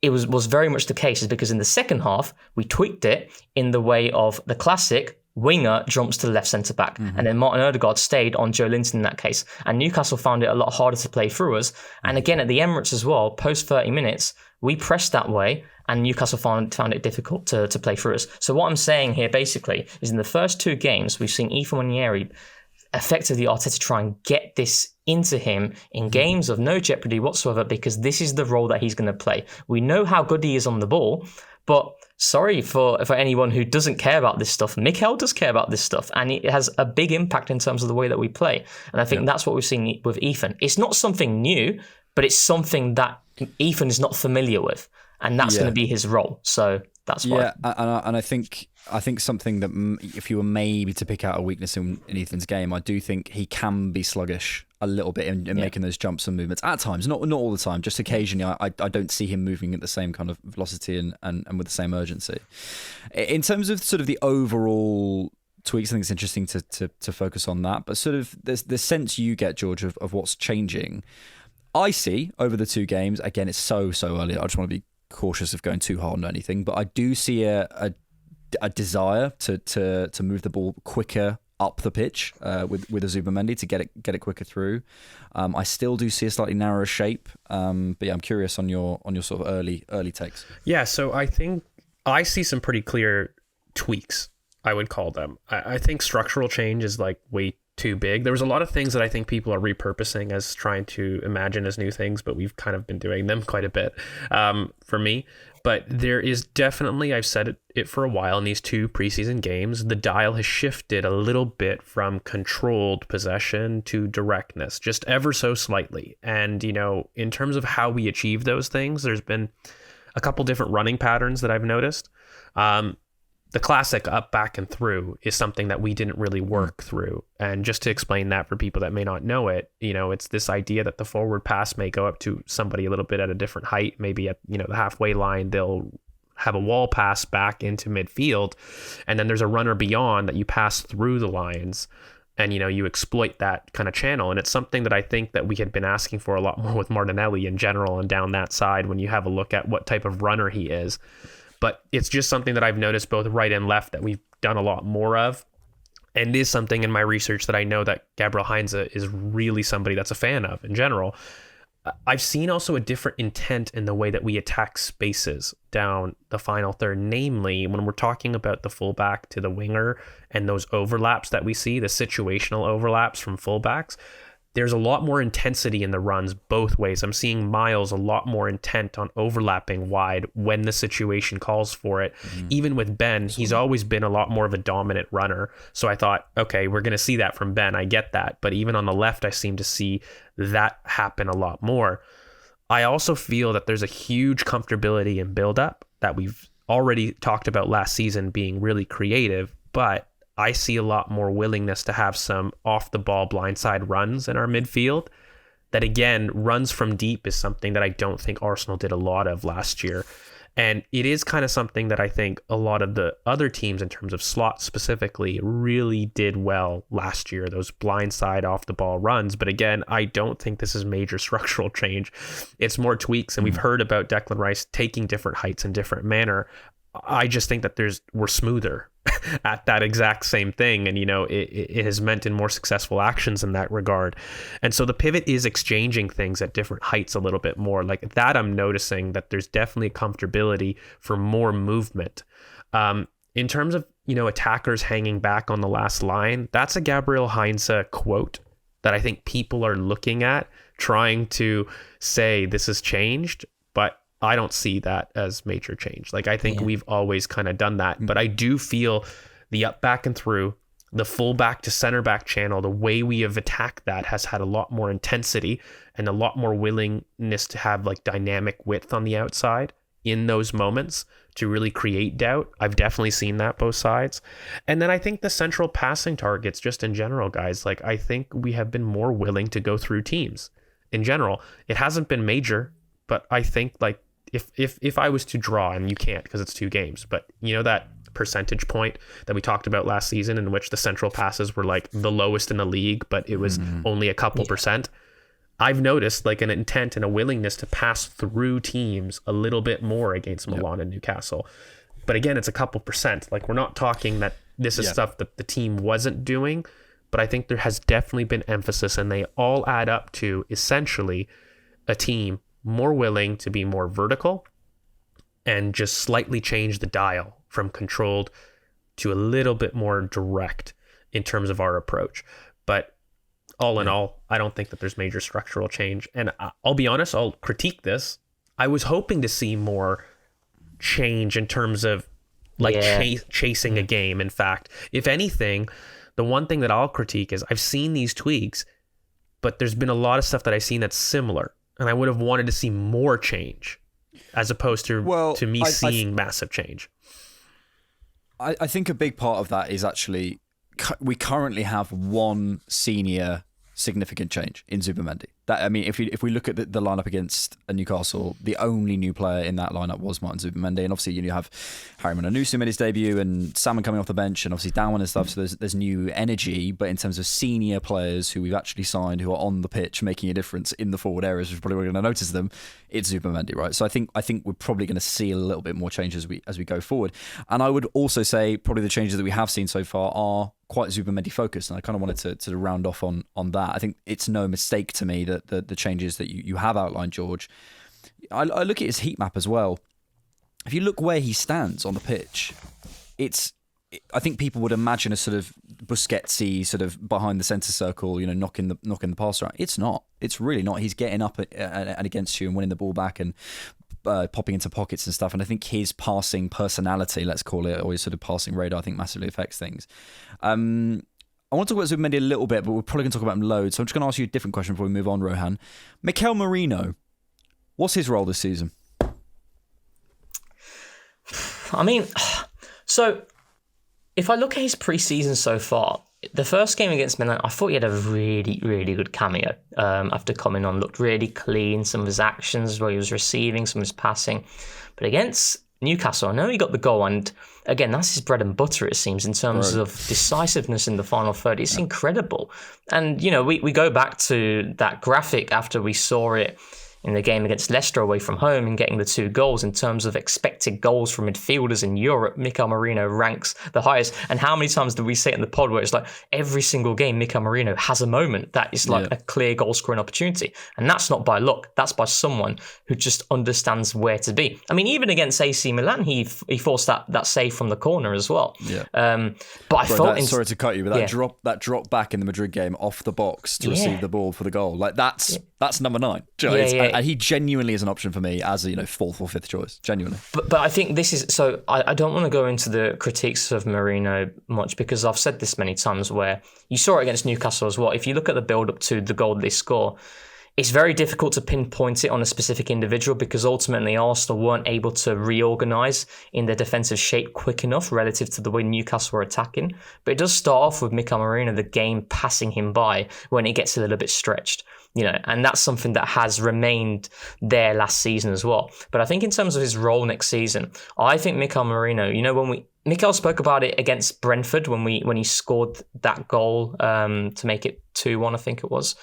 it was very much the case is because in the second half, we tweaked it in the way of the classic winger jumps to the left centre-back. And then Martin Odegaard stayed on Joe Linton in that case. And Newcastle found it a lot harder to play through us. And again, at the Emirates as well, post 30 minutes, we pressed that way and Newcastle found it difficult to play through us. So what I'm saying here basically is in the first two games, we've seen Ethan Ranieri effectively Arteta try and get this into him in games of no jeopardy whatsoever because this is the role that he's going to play. We know how good he is on the ball, but sorry for anyone who doesn't care about this stuff. Mikel does care about this stuff, and it has a big impact in terms of the way that we play. And I think that's what we've seen with Ethan. It's not something new, but it's something that Ethan is not familiar with, and that's going to be his role. So that's why. Yeah, and I think something that if you were maybe to pick out a weakness in Ethan's game, I do think he can be sluggish a little bit in making those jumps and movements at times, not all the time, just occasionally. I don't see him moving at the same kind of velocity and with the same urgency. In terms of sort of the overall tweaks, I think it's interesting to focus on that, but sort of the sense you get, George, of what's changing. I see over the two games, again, it's so early, I just want to be cautious of going too hard on anything, but I do see a desire to move the ball quicker up the pitch with a Zubamendi to get it quicker through. I still do see a slightly narrower shape, but yeah, I'm curious on your sort of early takes. Yeah, so I think I see some pretty clear tweaks, I would call them. I think structural change is like way too big. There was a lot of things that I think people are repurposing as trying to imagine as new things, but we've kind of been doing them quite a bit for me. But there is definitely, I've said it for a while in these two preseason games, the dial has shifted a little bit from controlled possession to directness, just ever so slightly. And, you know, in terms of how we achieve those things, there's been a couple different running patterns that I've noticed. The classic up, back, and through is something that we didn't really work through. And just to explain that for people that may not know it, you know, it's this idea that the forward pass may go up to somebody a little bit at a different height. Maybe at, you know, the halfway line, they'll have a wall pass back into midfield. And then there's a runner beyond that you pass through the lines. And, you know, you exploit that kind of channel. And it's something that I think that we had been asking for a lot more with Martinelli in general and down that side when you have a look at what type of runner he is. But it's just something that I've noticed both right and left that we've done a lot more of. And is something in my research that I know that Gabriel Heinze is really somebody that's a fan of in general. I've seen also a different intent in the way that we attack spaces down the final third. Namely, when we're talking about the fullback to the winger and those overlaps that we see, the situational overlaps from fullbacks, there's a lot more intensity in the runs both ways. I'm seeing Miles a lot more intent on overlapping wide when the situation calls for it. Even with Ben, he's always been a lot more of a dominant runner. So I thought, okay, we're going to see that from Ben. I get that. But even on the left, I seem to see that happen a lot more. I also feel that there's a huge comfortability in build-up that we've already talked about last season being really creative, but I see a lot more willingness to have some off-the-ball blindside runs in our midfield. That, again, runs from deep is something that I don't think Arsenal did a lot of last year. And it is kind of something that I think a lot of the other teams, in terms of slot specifically, really did well last year, those blindside off-the-ball runs. But again, I don't think this is major structural change. It's more tweaks, and we've heard about Declan Rice taking different heights in different manner. I just think that we're smoother at that exact same thing. And, it has meant in more successful actions in that regard. And so the pivot is exchanging things at different heights a little bit more. Like that, I'm noticing that there's definitely a comfortability for more movement. In terms of, attackers hanging back on the last line, that's a Gabriel Heinze quote that I think people are looking at, trying to say this has changed, but I don't see that as major change. Like, I think we've always kind of done that, but I do feel the up, back and through, the full back to center back channel, the way we have attacked that has had a lot more intensity and a lot more willingness to have like dynamic width on the outside in those moments to really create doubt. I've definitely seen that both sides. And then I think the central passing targets, just in general, guys, like I think we have been more willing to go through teams in general. It hasn't been major, but I think like, if I was to draw, and you can't because it's 2 games, but that percentage point that we talked about last season in which the central passes were like the lowest in the league, but it was only a couple percent. I've noticed like an intent and a willingness to pass through teams a little bit more against Milan and Newcastle. But again, it's a couple percent. Like, we're not talking that this is stuff that the team wasn't doing, but I think there has definitely been emphasis, and they all add up to essentially a team more willing to be more vertical and just slightly change the dial from controlled to a little bit more direct in terms of our approach. But all in all, I don't think that there's major structural change. And I'll be honest, I'll critique this. I was hoping to see more change in terms of like chasing a game. In fact, if anything, the one thing that I'll critique is I've seen these tweaks, but there's been a lot of stuff that I've seen that's similar. And I would have wanted to see more change as opposed to me seeing massive change. I think a big part of that is actually we currently have one senior significant change in Zubimendi. That, I mean, if we look at the lineup against Newcastle, the only new player in that lineup was Martin Zubimendi, and obviously you have Harry Mananusu made his debut, and Salmon coming off the bench, and obviously Dowman and stuff. So there's new energy, but in terms of senior players who we've actually signed who are on the pitch making a difference in the forward areas, which probably we're going to notice them. It's Zubimendi, right? So I think we're probably going to see a little bit more change as we go forward. And I would also say probably the changes that we have seen so far are quite Zubimendi focused, and I kind of wanted to round off on that. I think it's no mistake to me that the changes that you have outlined, George. I look at his heat map as well. If you look where he stands on the pitch, I think people would imagine a sort of Busquets-y sort of behind the centre circle, knocking the pass around. It's not. It's really not. He's getting up and against you and winning the ball back and popping into pockets and stuff. And I think his passing personality, let's call it, or his sort of passing radar, I think massively affects things. I want to talk about Zubimendi a little bit, but we're probably going to talk about him loads. So I'm just going to ask you a different question before we move on, Rohan. Mikel Merino, what's his role this season? I mean, so if I look at his preseason so far, the first game against Milan, I thought he had a really, really good cameo after coming on. Looked really clean, some of his actions where he was receiving, some of his passing. But against Newcastle, I know he got the goal, and again, that's his bread and butter, it seems, in terms of decisiveness in the final third. It's incredible. And, we go back to that graphic after we saw it in the game against Leicester away from home and getting the 2 goals. In terms of expected goals from midfielders in Europe, Mikel Merino ranks the highest. And how many times do we say it in the pod where it's like every single game Mikel Merino has a moment that is like a clear goal scoring opportunity, and that's not by luck, that's by someone who just understands where to be. I mean, even against AC Milan, he forced that save from the corner as well. But I felt sorry to cut you, but that drop back in the Madrid game off the box to receive the ball for the goal, like that's number 9. Do you know, and he genuinely is an option for me as a 4th or 5th choice, genuinely. But I think this is so. I don't want to go into the critiques of Merino much, because I've said this many times where you saw it against Newcastle as well. If you look at the build up to the goal they score, it's very difficult to pinpoint it on a specific individual, because ultimately Arsenal weren't able to reorganise in their defensive shape quick enough relative to the way Newcastle were attacking. But it does start off with Mikel Merino, the game passing him by when it gets a little bit stretched, and that's something that has remained there last season as well. But I think in terms of his role next season, I think Mikel Merino, Mikel spoke about it against Brentford when he scored that goal to make it 2-1, I think it was.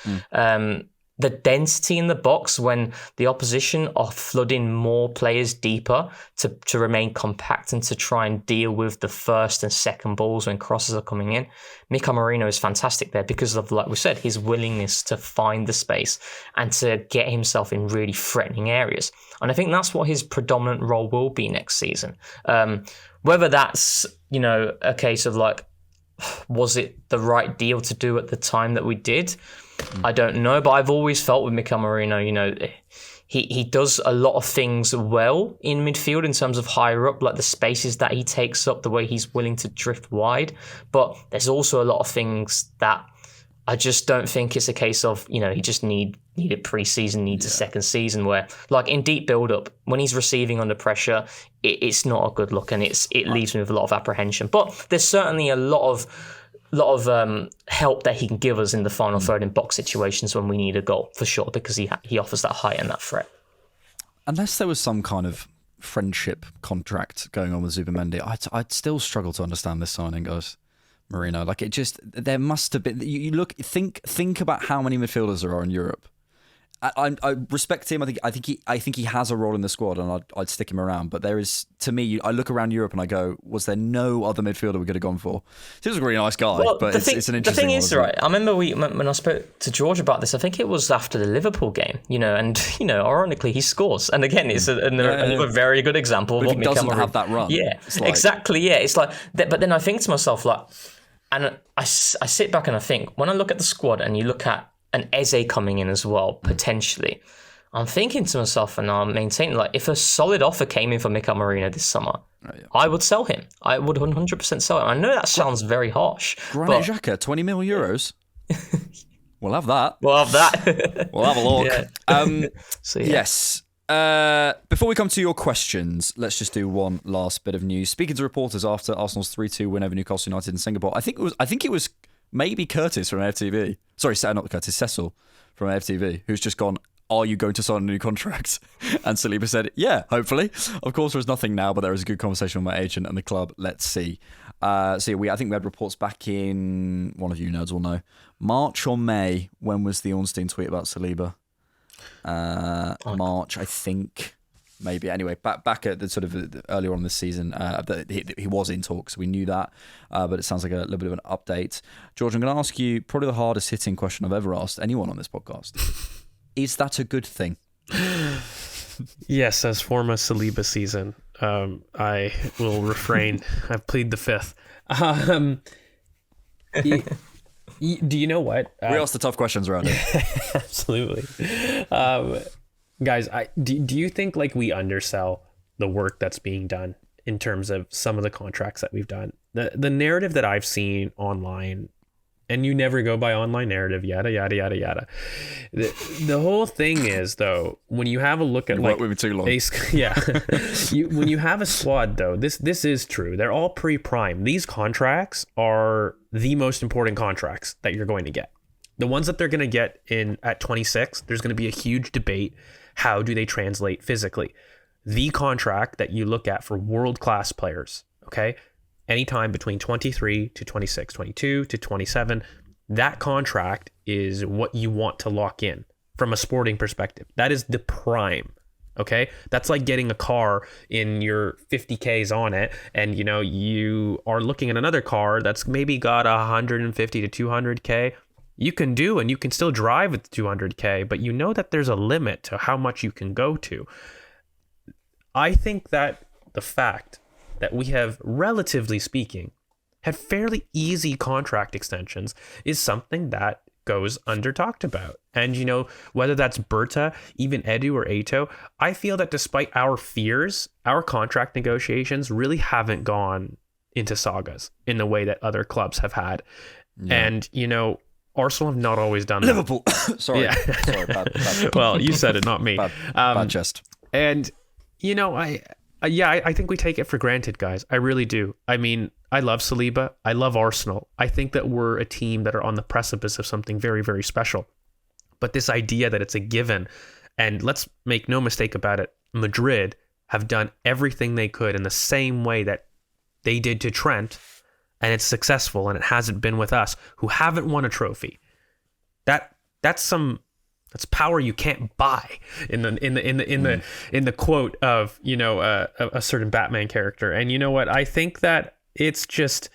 The density in the box when the opposition are flooding more players deeper to remain compact and to try and deal with the first and second balls when crosses are coming in. Mikel Merino is fantastic there because of, like we said, his willingness to find the space and to get himself in really threatening areas. And I think that's what his predominant role will be next season. Whether that's, a case of like, was it the right deal to do at the time that we did? I don't know, but I've always felt with Mikel Merino, he does a lot of things well in midfield in terms of higher up, like the spaces that he takes up, the way he's willing to drift wide. But there's also a lot of things that I just don't think it's a case of, he just needed pre-season, needs a second season where, like in deep build-up, when he's receiving under pressure, it's not a good look, and it leaves me with a lot of apprehension. But there's certainly a lot of help that he can give us in the final third in box situations when we need a goal, for sure, because he offers that height and that threat. Unless there was some kind of friendship contract going on with Zubimendi, I'd still struggle to understand this signing, guys. Merino, like there must have been. Think about how many midfielders there are in Europe. I respect him. I think he has a role in the squad, and I'd stick him around. But there is, to me, I look around Europe and I go, was there no other midfielder we could have gone for? He was a really nice guy, but it's an interesting. The thing is, right? I remember when I spoke to George about this. I think it was after the Liverpool game, and ironically he scores. And again, it's another very good example of what he doesn't have that run. Yeah, exactly. Yeah, it's like. But then I think to myself, like, and I sit back and I think, when I look at the squad and you look at an Eze coming in as well, potentially, I'm thinking to myself, and I'm maintaining, like, if a solid offer came in for Mikel Merino this summer, I would sell him. I would 100% sell him. I know that sounds very harsh. Granit Xhaka, 20 million euros. We'll have that. We'll have that. We'll have a look. Yeah. Yes. Before we come to your questions, let's just do one last bit of news. Speaking to reporters after Arsenal's 3-2 win over Newcastle United in Singapore, I think it was maybe Curtis from FTV. Sorry, not Curtis, Cecil from FTV, who's just gone, are you going to sign a new contract? And Saliba said, yeah, hopefully. Of course, there's nothing now, but there is a good conversation with my agent and the club. Let's see. I think we had reports back in, one of you nerds will know, March or May. When was the Ornstein tweet about Saliba? March, I think. Maybe. Anyway, back at the sort of earlier on this season, he was in talks, so we knew that. But it sounds like a little bit of an update. George, I'm going to ask you probably the hardest hitting question I've ever asked anyone on this podcast. Is that a good thing? Yes, as for my Saliba season, I will refrain. I plead the fifth. Do you know what? We ask the tough questions around it. Absolutely. Guys, do you think like we undersell the work that's being done in terms of some of the contracts that we've done? The narrative that I've seen online, and you never go by online narrative, yada, yada, yada, yada. The whole thing is, though, when you have a look at like... with me too long. When you have a squad, though, this is true. They're all pre-prime. These contracts are the most important contracts that you're going to get. The ones that they're going to get in at 26, there's going to be a huge debate. How do they translate physically? The contract that you look at for world-class players, okay? Anytime between 23 to 26, 22 to 27, that contract is what you want to lock in. from a sporting perspective. That is the prime. Okay, that's like getting a car in your 50Ks on it, and you are looking at another car that's maybe got 150 to 200K. You can do, and you can still drive at the 200K, but that there's a limit to how much you can go to. I think that the fact that we have, relatively speaking, had fairly easy contract extensions is something that goes under talked about. And whether that's Berta, even Edu or Ato, I feel that despite our fears, our contract negotiations really haven't gone into sagas in the way that other clubs have had. Yeah. And Arsenal have not always done Liverpool. That. Sorry. Sorry, bad. Well, you said it, not me. Bad jest. And I think we take it for granted, guys. I really do. I mean, I love Saliba. I love Arsenal. I think that we're a team that are on the precipice of something very, very special. But this idea that it's a given, and let's make no mistake about it, Madrid have done everything they could in the same way that they did to Trent, and it's successful, and it hasn't been with us, who haven't won a trophy. That's power you can't buy in the quote of a certain Batman character. And you know what? I think that it's just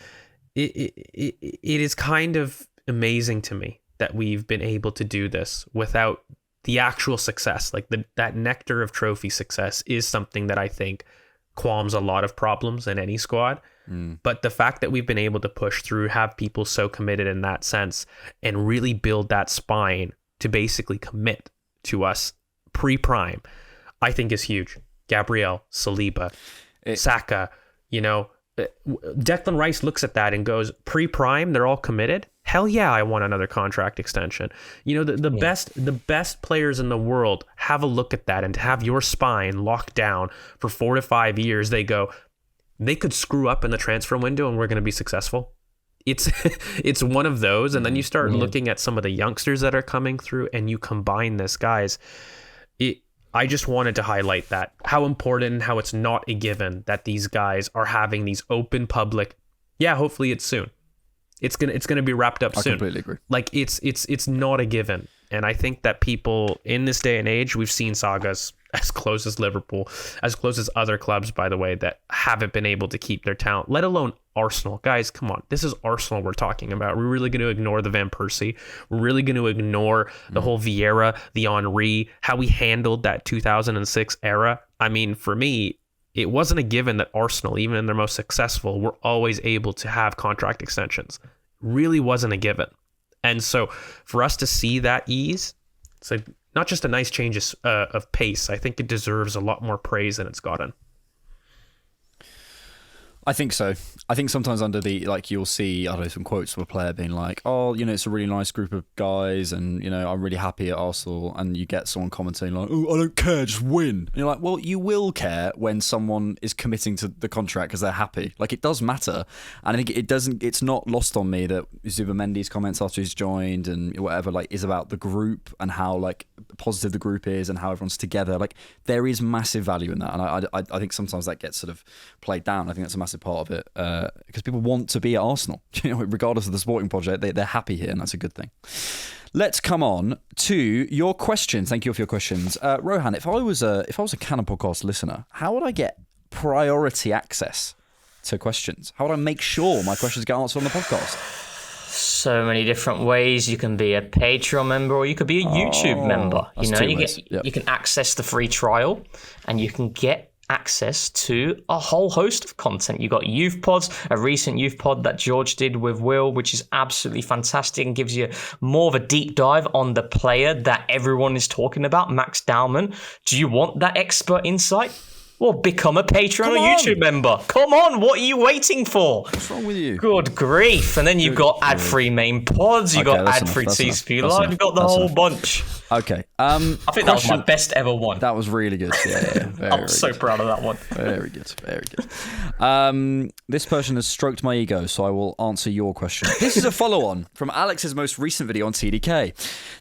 it is kind of amazing to me that we've been able to do this without the actual success. Like that nectar of trophy success is something that I think qualms a lot of problems in any squad. But the fact that we've been able to push through, have people so committed in that sense, and really build that spine to basically commit to us pre-prime, I think is huge. Gabriel, Saliba, Saka, Declan Rice looks at that and goes, pre-prime, they're all committed. Hell yeah, I want another contract extension. The best players in the world have a look at that, and to have your spine locked down for 4 to 5 years, they could screw up in the transfer window and we're going to be successful. It's one of those. And then you start looking at some of the youngsters that are coming through, and you combine this, guys. I just wanted to highlight that, how important and how it's not a given that these guys are having these open public. Yeah, hopefully it's soon. It's gonna be wrapped up soon. I completely agree. Like it's not a given. And I think that people in this day and age, we've seen sagas as close as Liverpool, as close as other clubs, by the way, that haven't been able to keep their talent, let alone Arsenal. Guys, come on. This is Arsenal we're talking about. We're really going to ignore the Van Persie. We're really going to ignore the whole Vieira, the Henry, how we handled that 2006 era. I mean, for me, it wasn't a given that Arsenal, even in their most successful, were always able to have contract extensions. Really wasn't a given. And so for us to see that ease, it's like not just a nice change of pace. I think it deserves a lot more praise than it's gotten. I think so. I think sometimes under the, you'll see, I don't know, some quotes from a player being like, oh, it's a really nice group of guys and, I'm really happy at Arsenal. And you get someone commenting like, oh, I don't care, just win. And you're like, well, you will care when someone is committing to the contract because they're happy. It does matter. And I think it's not lost on me that Zubimendi's comments after he's joined and whatever, is about the group and how, positive the group is and how everyone's together. There is massive value in that. And I think sometimes that gets sort of played down. I think that's a massive part of it because people want to be at Arsenal, regardless of the sporting project. They're happy here, and that's a good thing. Let's come on to your questions. Thank you for your questions, Rohan. If I was a Cannon Podcast listener, how would I get priority access to questions? How would I make sure my questions get answered on the podcast? So many different ways. You can be a Patreon member, or you could be a YouTube member. You can access the free trial, and you can get access to a whole host of content. You got youth pods, a recent youth pod that George did with Will, which is absolutely fantastic and gives you more of a deep dive on the player that everyone is talking about, Max Dowman. Do you want that expert insight? Well, become a Patreon or YouTube member. Come on, what are you waiting for? What's wrong with you? Good grief. And then you've got ad-free main pods, you've got ad-free TCP Live, you've got the whole bunch. Okay. I think that was my best ever one. That was really good. Yeah. I'm so proud of that one. Very good. Very good. This person has stroked my ego, so I will answer your question. This is a follow-on from Alex's most recent video on TDK.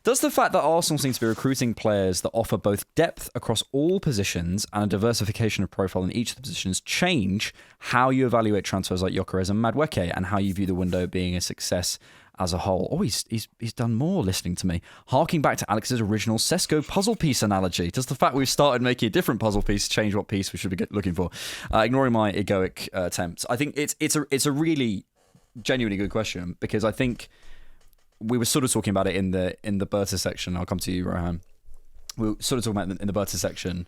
Does the fact that Arsenal seems to be recruiting players that offer both depth across all positions and a diversification of profile in each of the positions change how you evaluate transfers like Gyokeres and Madueke, and how you view the window being a success as a whole. Oh, he's done more listening to me. Harking back to Alex's original Sesko puzzle piece analogy. Does the fact we've started making a different puzzle piece change what piece we should be looking for? Ignoring my egoic attempts, I think it's a really genuinely good question, because I think we were sort of talking about it in the Berta section. I'll come to you, Rohan. We were sort of talking about it in the Berta section.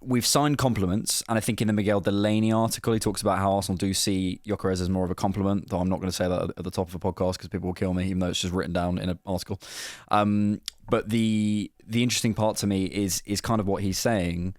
We've signed compliments, and I think in the Miguel Delaney article, he talks about how Arsenal do see Gyokeres as more of a compliment, though I'm not going to say that at the top of a podcast because people will kill me, even though it's just written down in an article. But the interesting part to me is kind of what he's saying.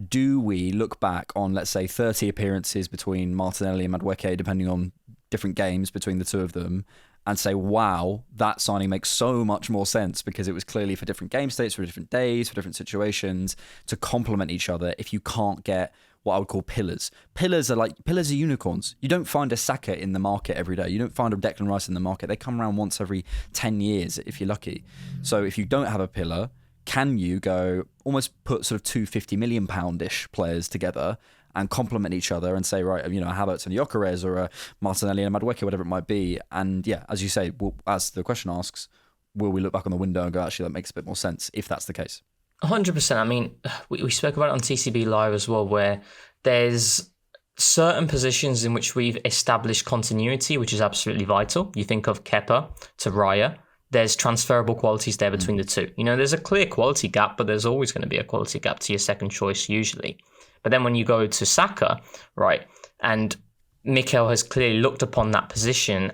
Do we look back on, let's say, 30 appearances between Martinelli and Madueke, depending on different games between the two of them, and say, wow, that signing makes so much more sense because it was clearly for different game states, for different days, for different situations, to complement each other if you can't get what I would call pillars. Pillars are unicorns. You don't find a Saka in the market every day. You don't find a Declan Rice in the market. They come around once every 10 years if you're lucky. So if you don't have a pillar, can you go almost put sort of two £50 million-ish players together and complement each other and say, right, Havertz and Gyokeres or Martinelli and Madueke, whatever it might be. And yeah, as you say, as the question asks, will we look back on the window and go, actually, that makes a bit more sense if that's the case? 100%. I mean, we spoke about it on TCB Live as well, where there's certain positions in which we've established continuity, which is absolutely vital. You think of Kepa to Raya. There's transferable qualities there between the two. There's a clear quality gap, but there's always going to be a quality gap to your second choice usually. But then when you go to Saka, right, and Mikel has clearly looked upon that position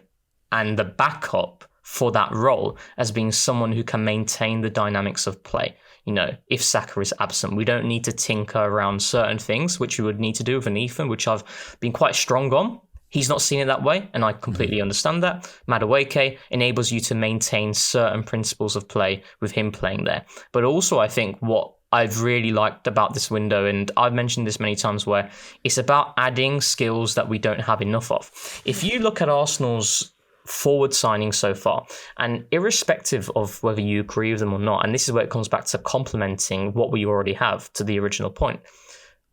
and the backup for that role as being someone who can maintain the dynamics of play. If Saka is absent, we don't need to tinker around certain things, which we would need to do with an Ethan, which I've been quite strong on. He's not seen it that way, and I completely understand that. Madueke enables you to maintain certain principles of play with him playing there. But also, I think what I've really liked about this window, and I've mentioned this many times, where it's about adding skills that we don't have enough of. If you look at Arsenal's forward signings so far, and irrespective of whether you agree with them or not, and this is where it comes back to complementing what we already have to the original point,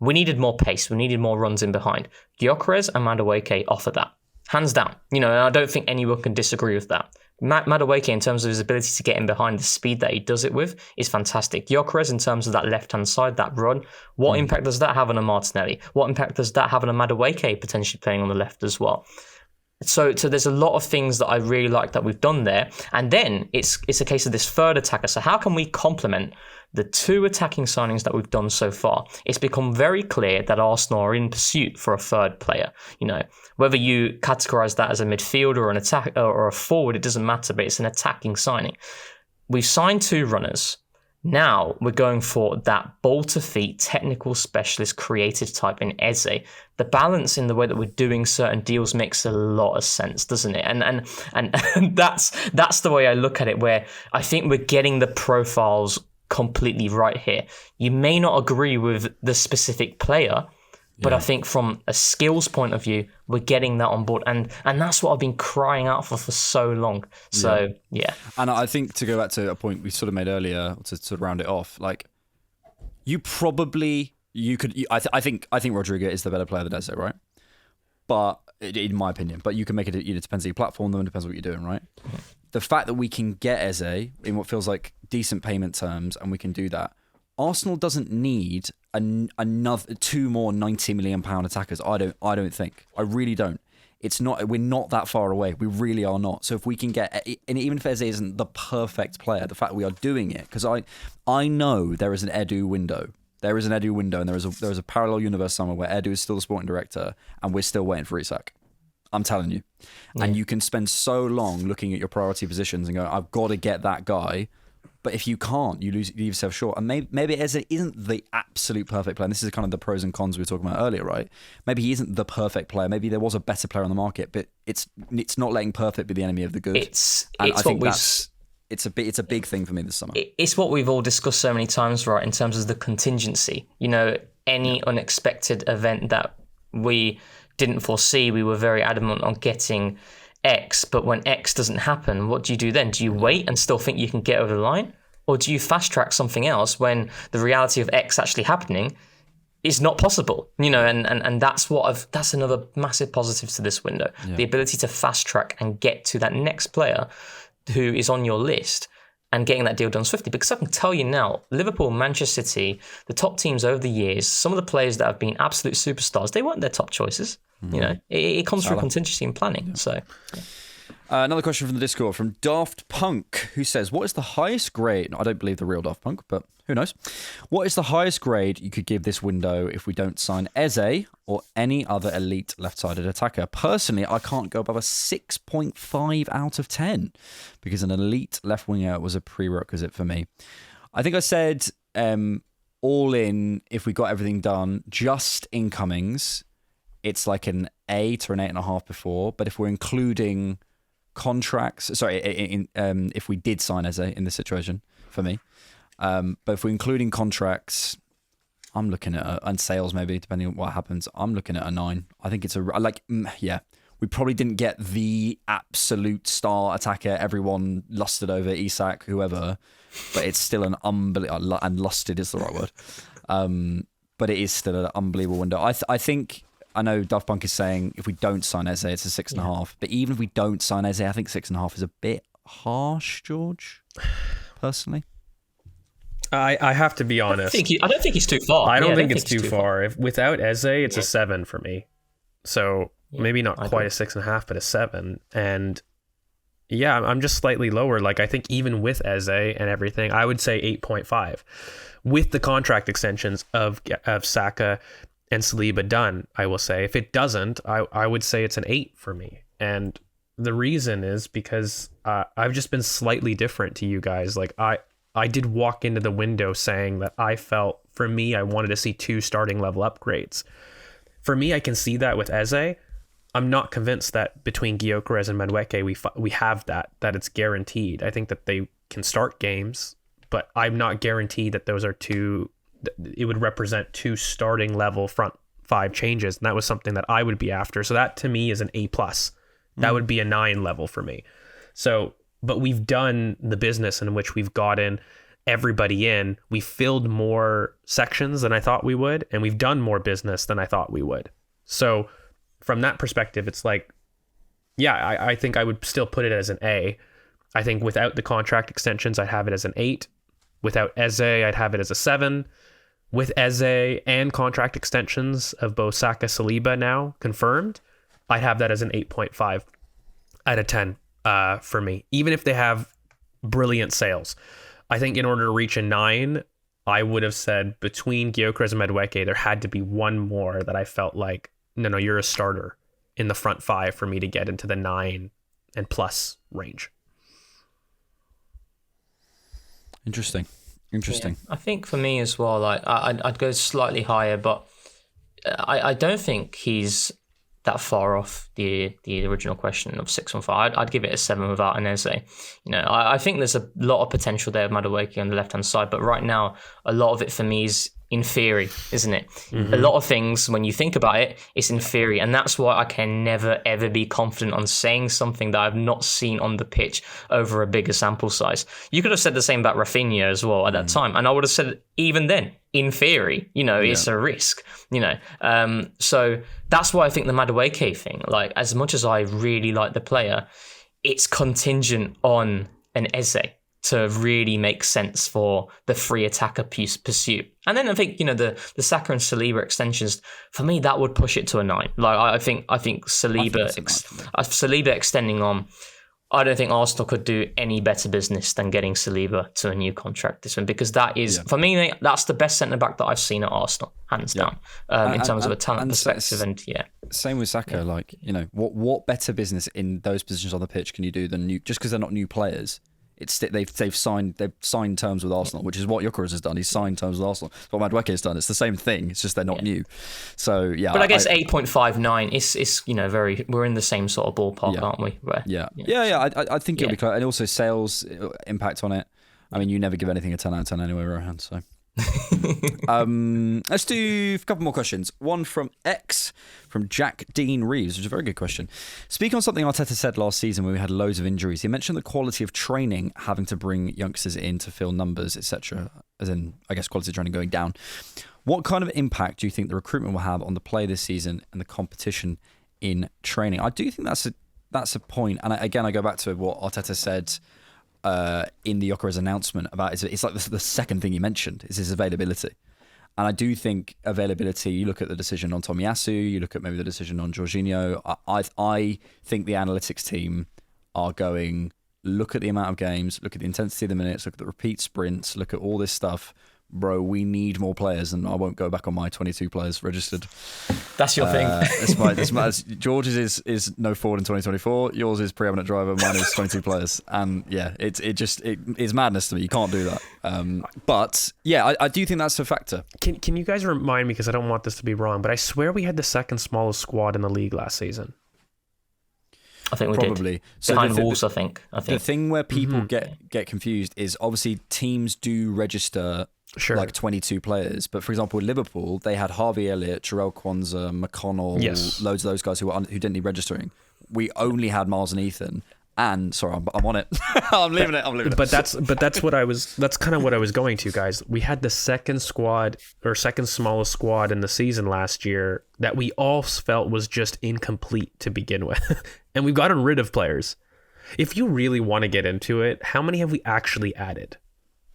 we needed more pace, we needed more runs in behind. Gyokeres and Madueke offer that, hands down. And I don't think anyone can disagree with that. Madueke, in terms of his ability to get in behind, the speed that he does it with is fantastic. Gyokeres, in terms of that left-hand side, that run, what impact does that have on a Martinelli? What impact does that have on a Madueke potentially playing on the left as well? So there's a lot of things that I really like that we've done there. And then it's a case of this third attacker. So how can we complement the two attacking signings that we've done so far? It's become very clear that Arsenal are in pursuit for a third player. Whether you categorize that as a midfielder or an attack or a forward, it doesn't matter, but it's an attacking signing. We've signed two runners. Now we're going for that ball-to-feet, technical specialist, creative type in Eze. The balance in the way that we're doing certain deals makes a lot of sense, doesn't it? And that's the way I look at it, where I think we're getting the profiles completely right here. You may not agree with the specific player, but I think from a skills point of view, we're getting that on board. And that's what I've been crying out for so long. So, yeah. And I think, to go back to a point we sort of made earlier, to sort of round it off, like, I think Rodrigo is the better player than Eze, right? But, in my opinion, but you can make it, it depends on your platform, though, it depends on what you're doing, right? The fact that we can get Eze in what feels like decent payment terms, and we can do that, Arsenal doesn't need another two more £90 million attackers. I don't think. I really don't. It's not. We're not that far away. We really are not. So if we can get, and even if Eze isn't the perfect player, the fact that we are doing it, because I know there is an Edu window. There is an Edu window, and there is a parallel universe somewhere where Edu is still the sporting director, and we're still waiting for Isak. I'm telling you. Yeah. And you can spend so long looking at your priority positions and go, I've got to get that guy. But if you can't, you leave yourself short. And maybe Eze isn't the absolute perfect player. And this is kind of the pros and cons we were talking about earlier, right? Maybe he isn't the perfect player. Maybe there was a better player on the market, but it's not letting perfect be the enemy of the good. It's a big thing for me this summer. It's what we've all discussed so many times, right? In terms of the contingency, any unexpected event that we didn't foresee, we were very adamant on getting X, but when X doesn't happen, what do you do then? Do you wait and still think you can get over the line? Or do you fast track something else when the reality of X actually happening it's not possible, and that's another massive positive to this window. Yeah. The ability to fast track and get to that next player who is on your list and getting that deal done swiftly. Because I can tell you now, Liverpool, Manchester City, the top teams over the years, some of the players that have been absolute superstars, they weren't their top choices. It comes through contingency and planning. Yeah. So. Yeah. Another question from the Discord from Daft Punk, who says, what is the highest grade? I don't believe the real Daft Punk, but who knows? What is the highest grade you could give this window if we don't sign Eze or any other elite left-sided attacker? Personally, I can't go above a 6.5 out of 10 because an elite left winger was a prerequisite for me. I think I said all in, if we got everything done, just incomings, it's like an 8 or an 8.5 before. But if we're including contracts, if we did sign Eze in this situation, for me, but if we're including contracts, I'm looking at and sales maybe depending on what happens. I'm looking at a 9. I think it's we probably didn't get the absolute star attacker everyone lusted over, Isak, whoever, but it's still an unbelievable, and lusted is the right word, but it is still an unbelievable window. I think. I know Daft Punk is saying if we don't sign Eze, it's a 6.5. But even if we don't sign Eze, I think 6.5 is a bit harsh, George, personally. I have to be honest. I don't think he's too far. I don't think it's too far. Without Eze, it's a 7 for me. So maybe not quite a 6.5, but a 7. And yeah, I'm just slightly lower. Like I think even with Eze and everything, I would say 8.5. With the contract extensions of Saka and Saliba done, I will say. If it doesn't, I would say it's an 8 for me. And the reason is because I've just been slightly different to you guys. Like I did walk into the window saying that I felt, for me, I wanted to see 2 starting level upgrades. For me, I can see that with Eze. I'm not convinced that between Gyokeres and Madueke we have that it's guaranteed. I think that they can start games, but I'm not guaranteed that those are 2. It would represent 2 starting level front 5 changes, and that was something that I would be after. So that to me is an A+. That would be a 9 level for me. So, but we've done the business in which we've gotten everybody in. We filled more sections than I thought we would, and we've done more business than I thought we would. So from that perspective, it's like, yeah, I think I would still put it as an A. I think without the contract extensions, I'd have it as an 8. Without Eze, I'd have it as a 7. With Eze and contract extensions of both Saka, Saliba now confirmed, I'd have that as an 8.5 out of 10 for me. Even if they have brilliant sales. I think in order to reach a 9, I would have said between Gyokeres and Madueke, there had to be one more that I felt like, no, you're a starter in the front 5 for me to get into the 9 and plus range. Interesting. Yeah. I think for me as well, like I'd go slightly higher, but I don't think he's that far off the original question of 6.5. I'd give it a 7 without an Eze. I think there's a lot of potential there of Madueke on the left hand side, but right now a lot of it for me is in theory, isn't it? Mm-hmm. A lot of things, when you think about it, it's in theory, and that's why I can never ever be confident on saying something that I've not seen on the pitch over a bigger sample size. You could have said the same about Rafinha as well at that time, and I would have said even then, in theory, it's a risk, so that's why I think the Madueke thing, like as much as I really like the player, it's contingent on an Eze to really make sense for the free attacker pursuit. And then I think, the Saka and Saliba extensions, for me, that would push it to a 9. Like I think Saliba extending on, I don't think Arsenal could do any better business than getting Saliba to a new contract this one, because that is, for me, that's the best centre-back that I've seen at Arsenal, hands down, in terms of a talent perspective. Same with Saka, what better business in those positions on the pitch can you do than just because they're not new players? They've signed terms with Arsenal, which is what Gyokeres has done. He's signed terms with Arsenal. It's what Madueke has done. It's the same thing. It's just they're not new. So yeah. But I guess 8.59 is very. We're in the same sort of ballpark, aren't we? I think it'll be close, and also sales impact on it. I mean, you never give anything a 10 out of 10 anyway, Rohan. So. Let's do a couple more questions. One from X, from Jack Dean Reeves, which is a very good question. Speak on something Arteta said last season when we had loads of injuries. He mentioned the quality of training, having to bring youngsters in to fill numbers, etc. As in, I guess, quality of training going down. What kind of impact do you think the recruitment will have on the play this season and the competition in training? I do think that's a point. And again, I go back to what Arteta said in the Gyokeres announcement about it's like the second thing he mentioned is his availability. And I do think availability, you look at the decision on Tomiyasu, you look at maybe the decision on Jorginho. I think the analytics team are going, look at the amount of games, look at the intensity of the minutes, look at the repeat sprints, look at all this stuff. Bro, we need more players, and I won't go back on my 22 players registered. That's your thing. George's is no forward in 2024. Yours is preeminent driver. Mine is 22 players, and yeah, it is madness to me. You can't do that. But yeah, I do think that's a factor. Can you guys remind me, because I don't want this to be wrong, but I swear we had the second smallest squad in the league last season. I think we probably did. So behind Wolves, I think. The thing where people get confused is obviously teams do register. Sure. Like 22 players. But for example, with Liverpool, they had Harvey Elliott, Jarell Quansah, McConnell, loads of those guys who didn't need registering. We only had Miles and Ethan. And sorry, I'm on it. I'm leaving it. But that's kind of what I was going to, guys. We had the second smallest squad in the season last year that we all felt was just incomplete to begin with. And we've gotten rid of players. If you really want to get into it, how many have we actually added?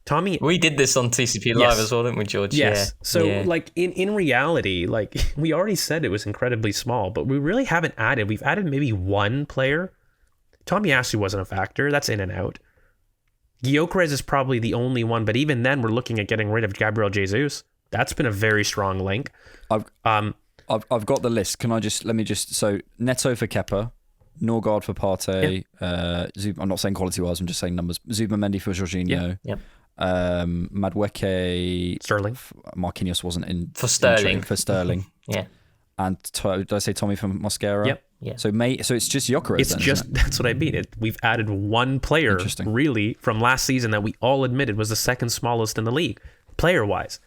Tommy, we did this on TCP Live as well, didn't we, George? Yes. Yeah. So, like in reality, like we already said, it was incredibly small, but we really haven't added. We've added maybe one player. Tomiyasu wasn't a factor. That's in and out. Gyokeres is probably the only one, but even then, we're looking at getting rid of Gabriel Jesus. That's been a very strong link. I've got the list. Can I let me so Neto for Kepa, Norgard for Partey. Yep. I'm not saying quality wise. I'm just saying numbers. Zubimendi for Jorginho. Yep. Madueke, Sterling. Marquinhos wasn't in for Sterling. For Sterling, yeah. And did I say Tommy for Mosquera? Yep. Yeah. So it's just Gyokeres. That's what I mean. We've added one player really from last season that we all admitted was the second smallest in the league, player wise.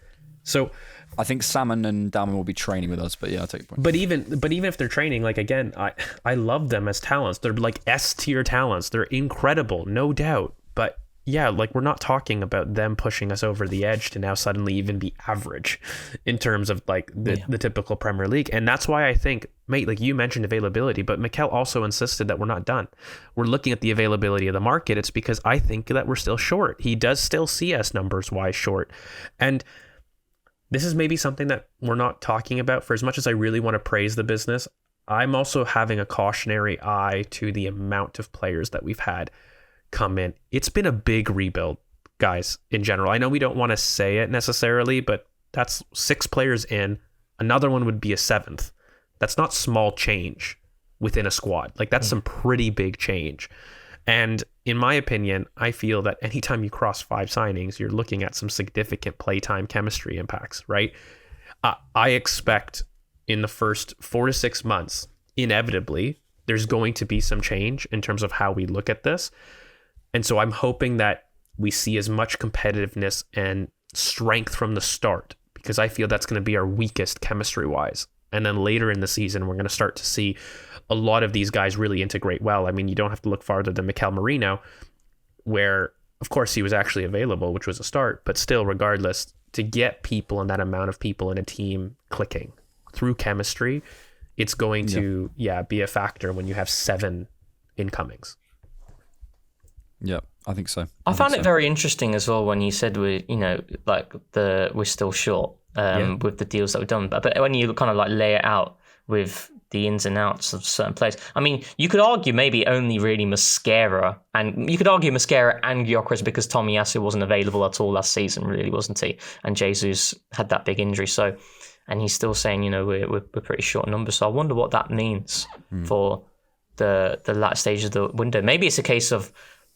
So I think Salmon and Dowman will be training with us, but yeah, I'll take your point. But even if they're training, like again, I love them as talents. They're like S-tier talents. They're incredible, no doubt. But yeah, like we're not talking about them pushing us over the edge to now suddenly even be average in terms of like the typical Premier League. And that's why I think, mate, like you mentioned availability, but Mikel also insisted that we're not done. We're looking at the availability of the market. It's because I think that we're still short. He does still see us numbers wise short. And this is maybe something that we're not talking about. For as much as I really want to praise the business, I'm also having a cautionary eye to the amount of players that we've had come in. It's been a big rebuild, guys, in general. I know we don't want to say it necessarily, but that's 6 players in. Another one would be a 7th. That's not small change within a squad. Like that's some pretty big change. And in my opinion, I feel that anytime you cross 5 signings, you're looking at some significant playtime chemistry impacts, right? I expect in the first 4 to 6 months, inevitably, there's going to be some change in terms of how we look at this. And so I'm hoping that we see as much competitiveness and strength from the start, because I feel that's going to be our weakest chemistry-wise. And then later in the season, we're going to start to see a lot of these guys really integrate well. I mean, you don't have to look farther than Mikel Merino, where, of course, he was actually available, which was a start. But still, regardless, to get people and that amount of people in a team clicking through chemistry, it's going to be a factor when you have 7 incomings. Yeah, I think so. I found it very interesting as well when you said we're still short with the deals that we've done. But when you kind of like lay it out with the ins and outs of certain players, I mean, you could argue maybe only really Mosquera and Gyokeres because Tomiyasu wasn't available at all last season, really, wasn't he? And Jesus had that big injury, and he's still saying, we're pretty short numbers. So I wonder what that means for the latter stage of the window. Maybe it's a case of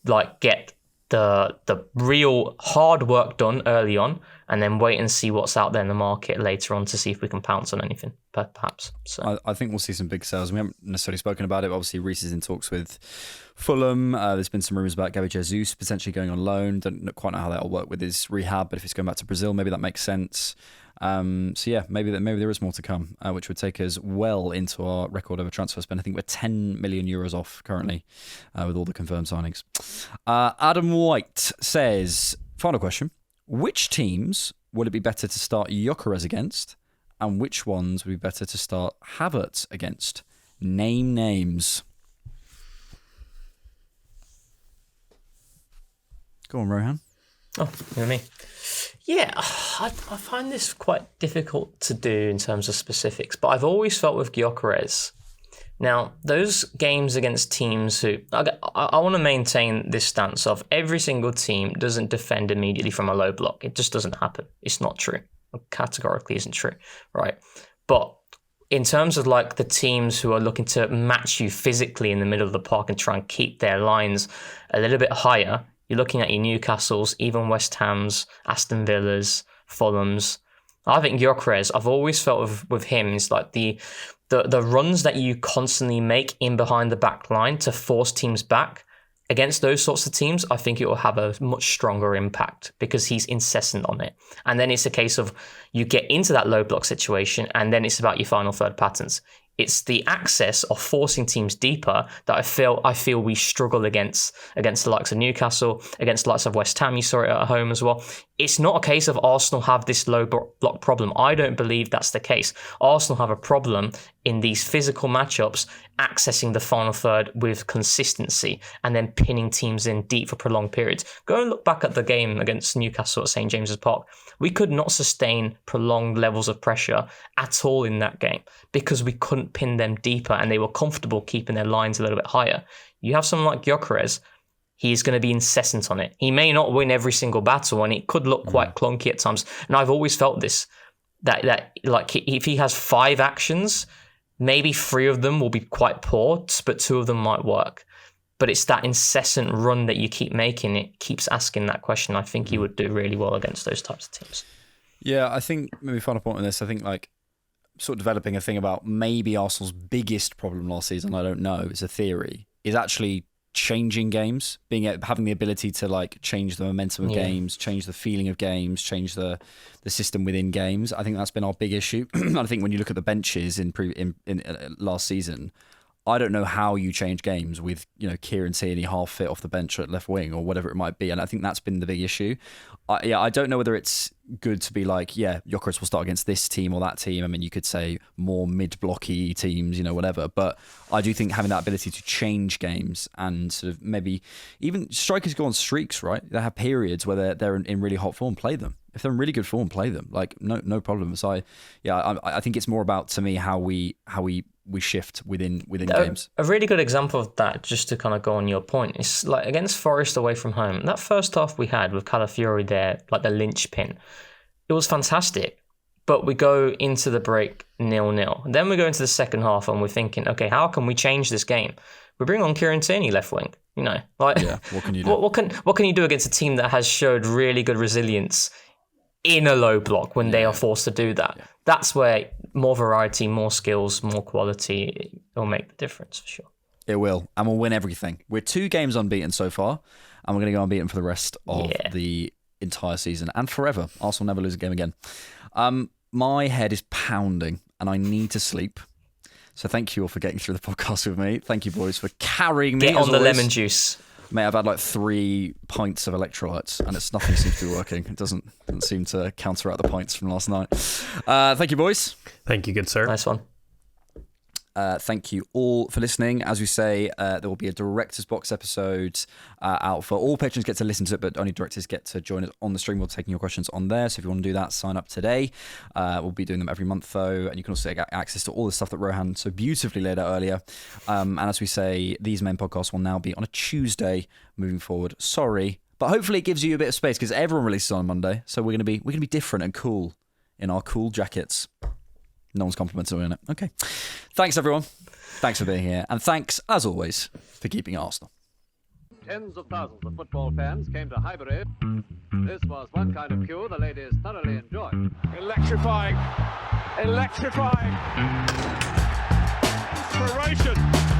like get the real hard work done early on and then wait and see what's out there in the market later on to see if we can pounce on anything, perhaps. So I think we'll see some big sales. We haven't necessarily spoken about it, but obviously Reece is in talks with Fulham. There's been some rumours about Gabriel Jesus potentially going on loan. Don't quite know how that'll work with his rehab, but if he's going back to Brazil, maybe that makes sense. So yeah, maybe there is more to come, which would take us well into our record over transfer spend. I think we're 10 million euros off currently with all the confirmed signings. Adam White says, final question. Which teams would it be better to start Gyokeres against, and which ones would be better to start Havertz against? Name names. Go on, Rohan. Oh, you and me. Yeah, I find this quite difficult to do in terms of specifics, but I've always felt with Gyokeres. Now, those games against teams who... I want to maintain this stance of every single team doesn't defend immediately from a low block. It just doesn't happen. It's not true. It categorically isn't true, right? But in terms of like the teams who are looking to match you physically in the middle of the park and try and keep their lines a little bit higher, you're looking at your Newcastles, even West Ham's, Aston Villa's, Fulham's. I think Gyokeres, I've always felt with him, is like the runs that you constantly make in behind the back line to force teams back. Against those sorts of teams, I think it will have a much stronger impact because he's incessant on it. And then it's a case of you get into that low block situation and then it's about your final third patterns. It's the access of forcing teams deeper that I feel we struggle against the likes of Newcastle, against the likes of West Ham. You saw it at home as well. It's not a case of Arsenal have this low block problem. I don't believe that's the case. Arsenal have a problem in these physical matchups, accessing the final third with consistency and then pinning teams in deep for prolonged periods. Go and look back at the game against Newcastle at St. James's Park. We could not sustain prolonged levels of pressure at all in that game because we couldn't pin them deeper and they were comfortable keeping their lines a little bit higher. You have someone like Gyokeres, he's going to be incessant on it. He may not win every single battle and it could look quite clunky at times. And I've always felt this, that like if he has 5 actions, maybe 3 of them will be quite poor, but 2 of them might work. But it's that incessant run that you keep making. It keeps asking that question. I think he would do really well against those types of teams. Yeah, I think maybe final point on this. I think like sort of developing a thing about maybe Arsenal's biggest problem last season, I don't know, it's a theory, is actually changing games, having the ability to like change the momentum of games, change the feeling of games, change the system within games. I think that's been our big issue. I think when you look at the benches in last season, I don't know how you change games with, Kieran Tierney half fit off the bench at left wing or whatever it might be. And I think that's been the big issue. I don't know whether it's good to be like, Gyokeres will start against this team or that team. I mean, you could say more mid-blocky teams, whatever. But I do think having that ability to change games and sort of maybe even strikers go on streaks, right? They have periods where they're in really hot form, play them. If they're in really good form, play them. Like no problem. So I think it's more about, to me, how we shift within games. A really good example of that, just to kind of go on your point, is like against Forest away from home. That first half we had with Calafiori there, like the linchpin, it was fantastic. But we go into the break 0-0. Then we go into the second half and we're thinking, okay, how can we change this game? We bring on Kieran Tierney left wing. What can you do? What can you do against a team that has showed really good resilience in a low block when they are forced to do that? That's where more variety, more skills, more quality will make the difference for sure. It will, and we'll win everything. We're 2 games unbeaten so far, and we're going to go unbeaten for the rest of the entire season and forever. Arsenal never lose a game again. My head is pounding, and I need to sleep. So thank you all for getting through the podcast with me. Thank you, boys, for carrying me. Get on the lemon juice. Mate, I've had like 3 pints of electrolytes and nothing seems to be working. It doesn't seem to counteract the pints from last night. Thank you, boys. Thank you, good sir. Nice one. Thank you all for listening. As we say, there will be a Director's Box episode out for all patrons get to listen to it, but only directors get to join us on the stream. We're taking your questions on there. So if you want to do that, sign up today. We'll be doing them every month, though. And you can also get access to all the stuff that Rohan so beautifully laid out earlier. And as we say, these main podcasts will now be on a Tuesday moving forward. Sorry, but hopefully it gives you a bit of space because everyone releases on Monday. So we're gonna be different and cool in our cool jackets. No one's complimented on it. Okay. Thanks, everyone. Thanks for being here. And thanks, as always, for keeping Arsenal. Tens of thousands of football fans came to Highbury. This was one kind of queue the ladies thoroughly enjoyed. Electrifying. Electrifying. Inspiration.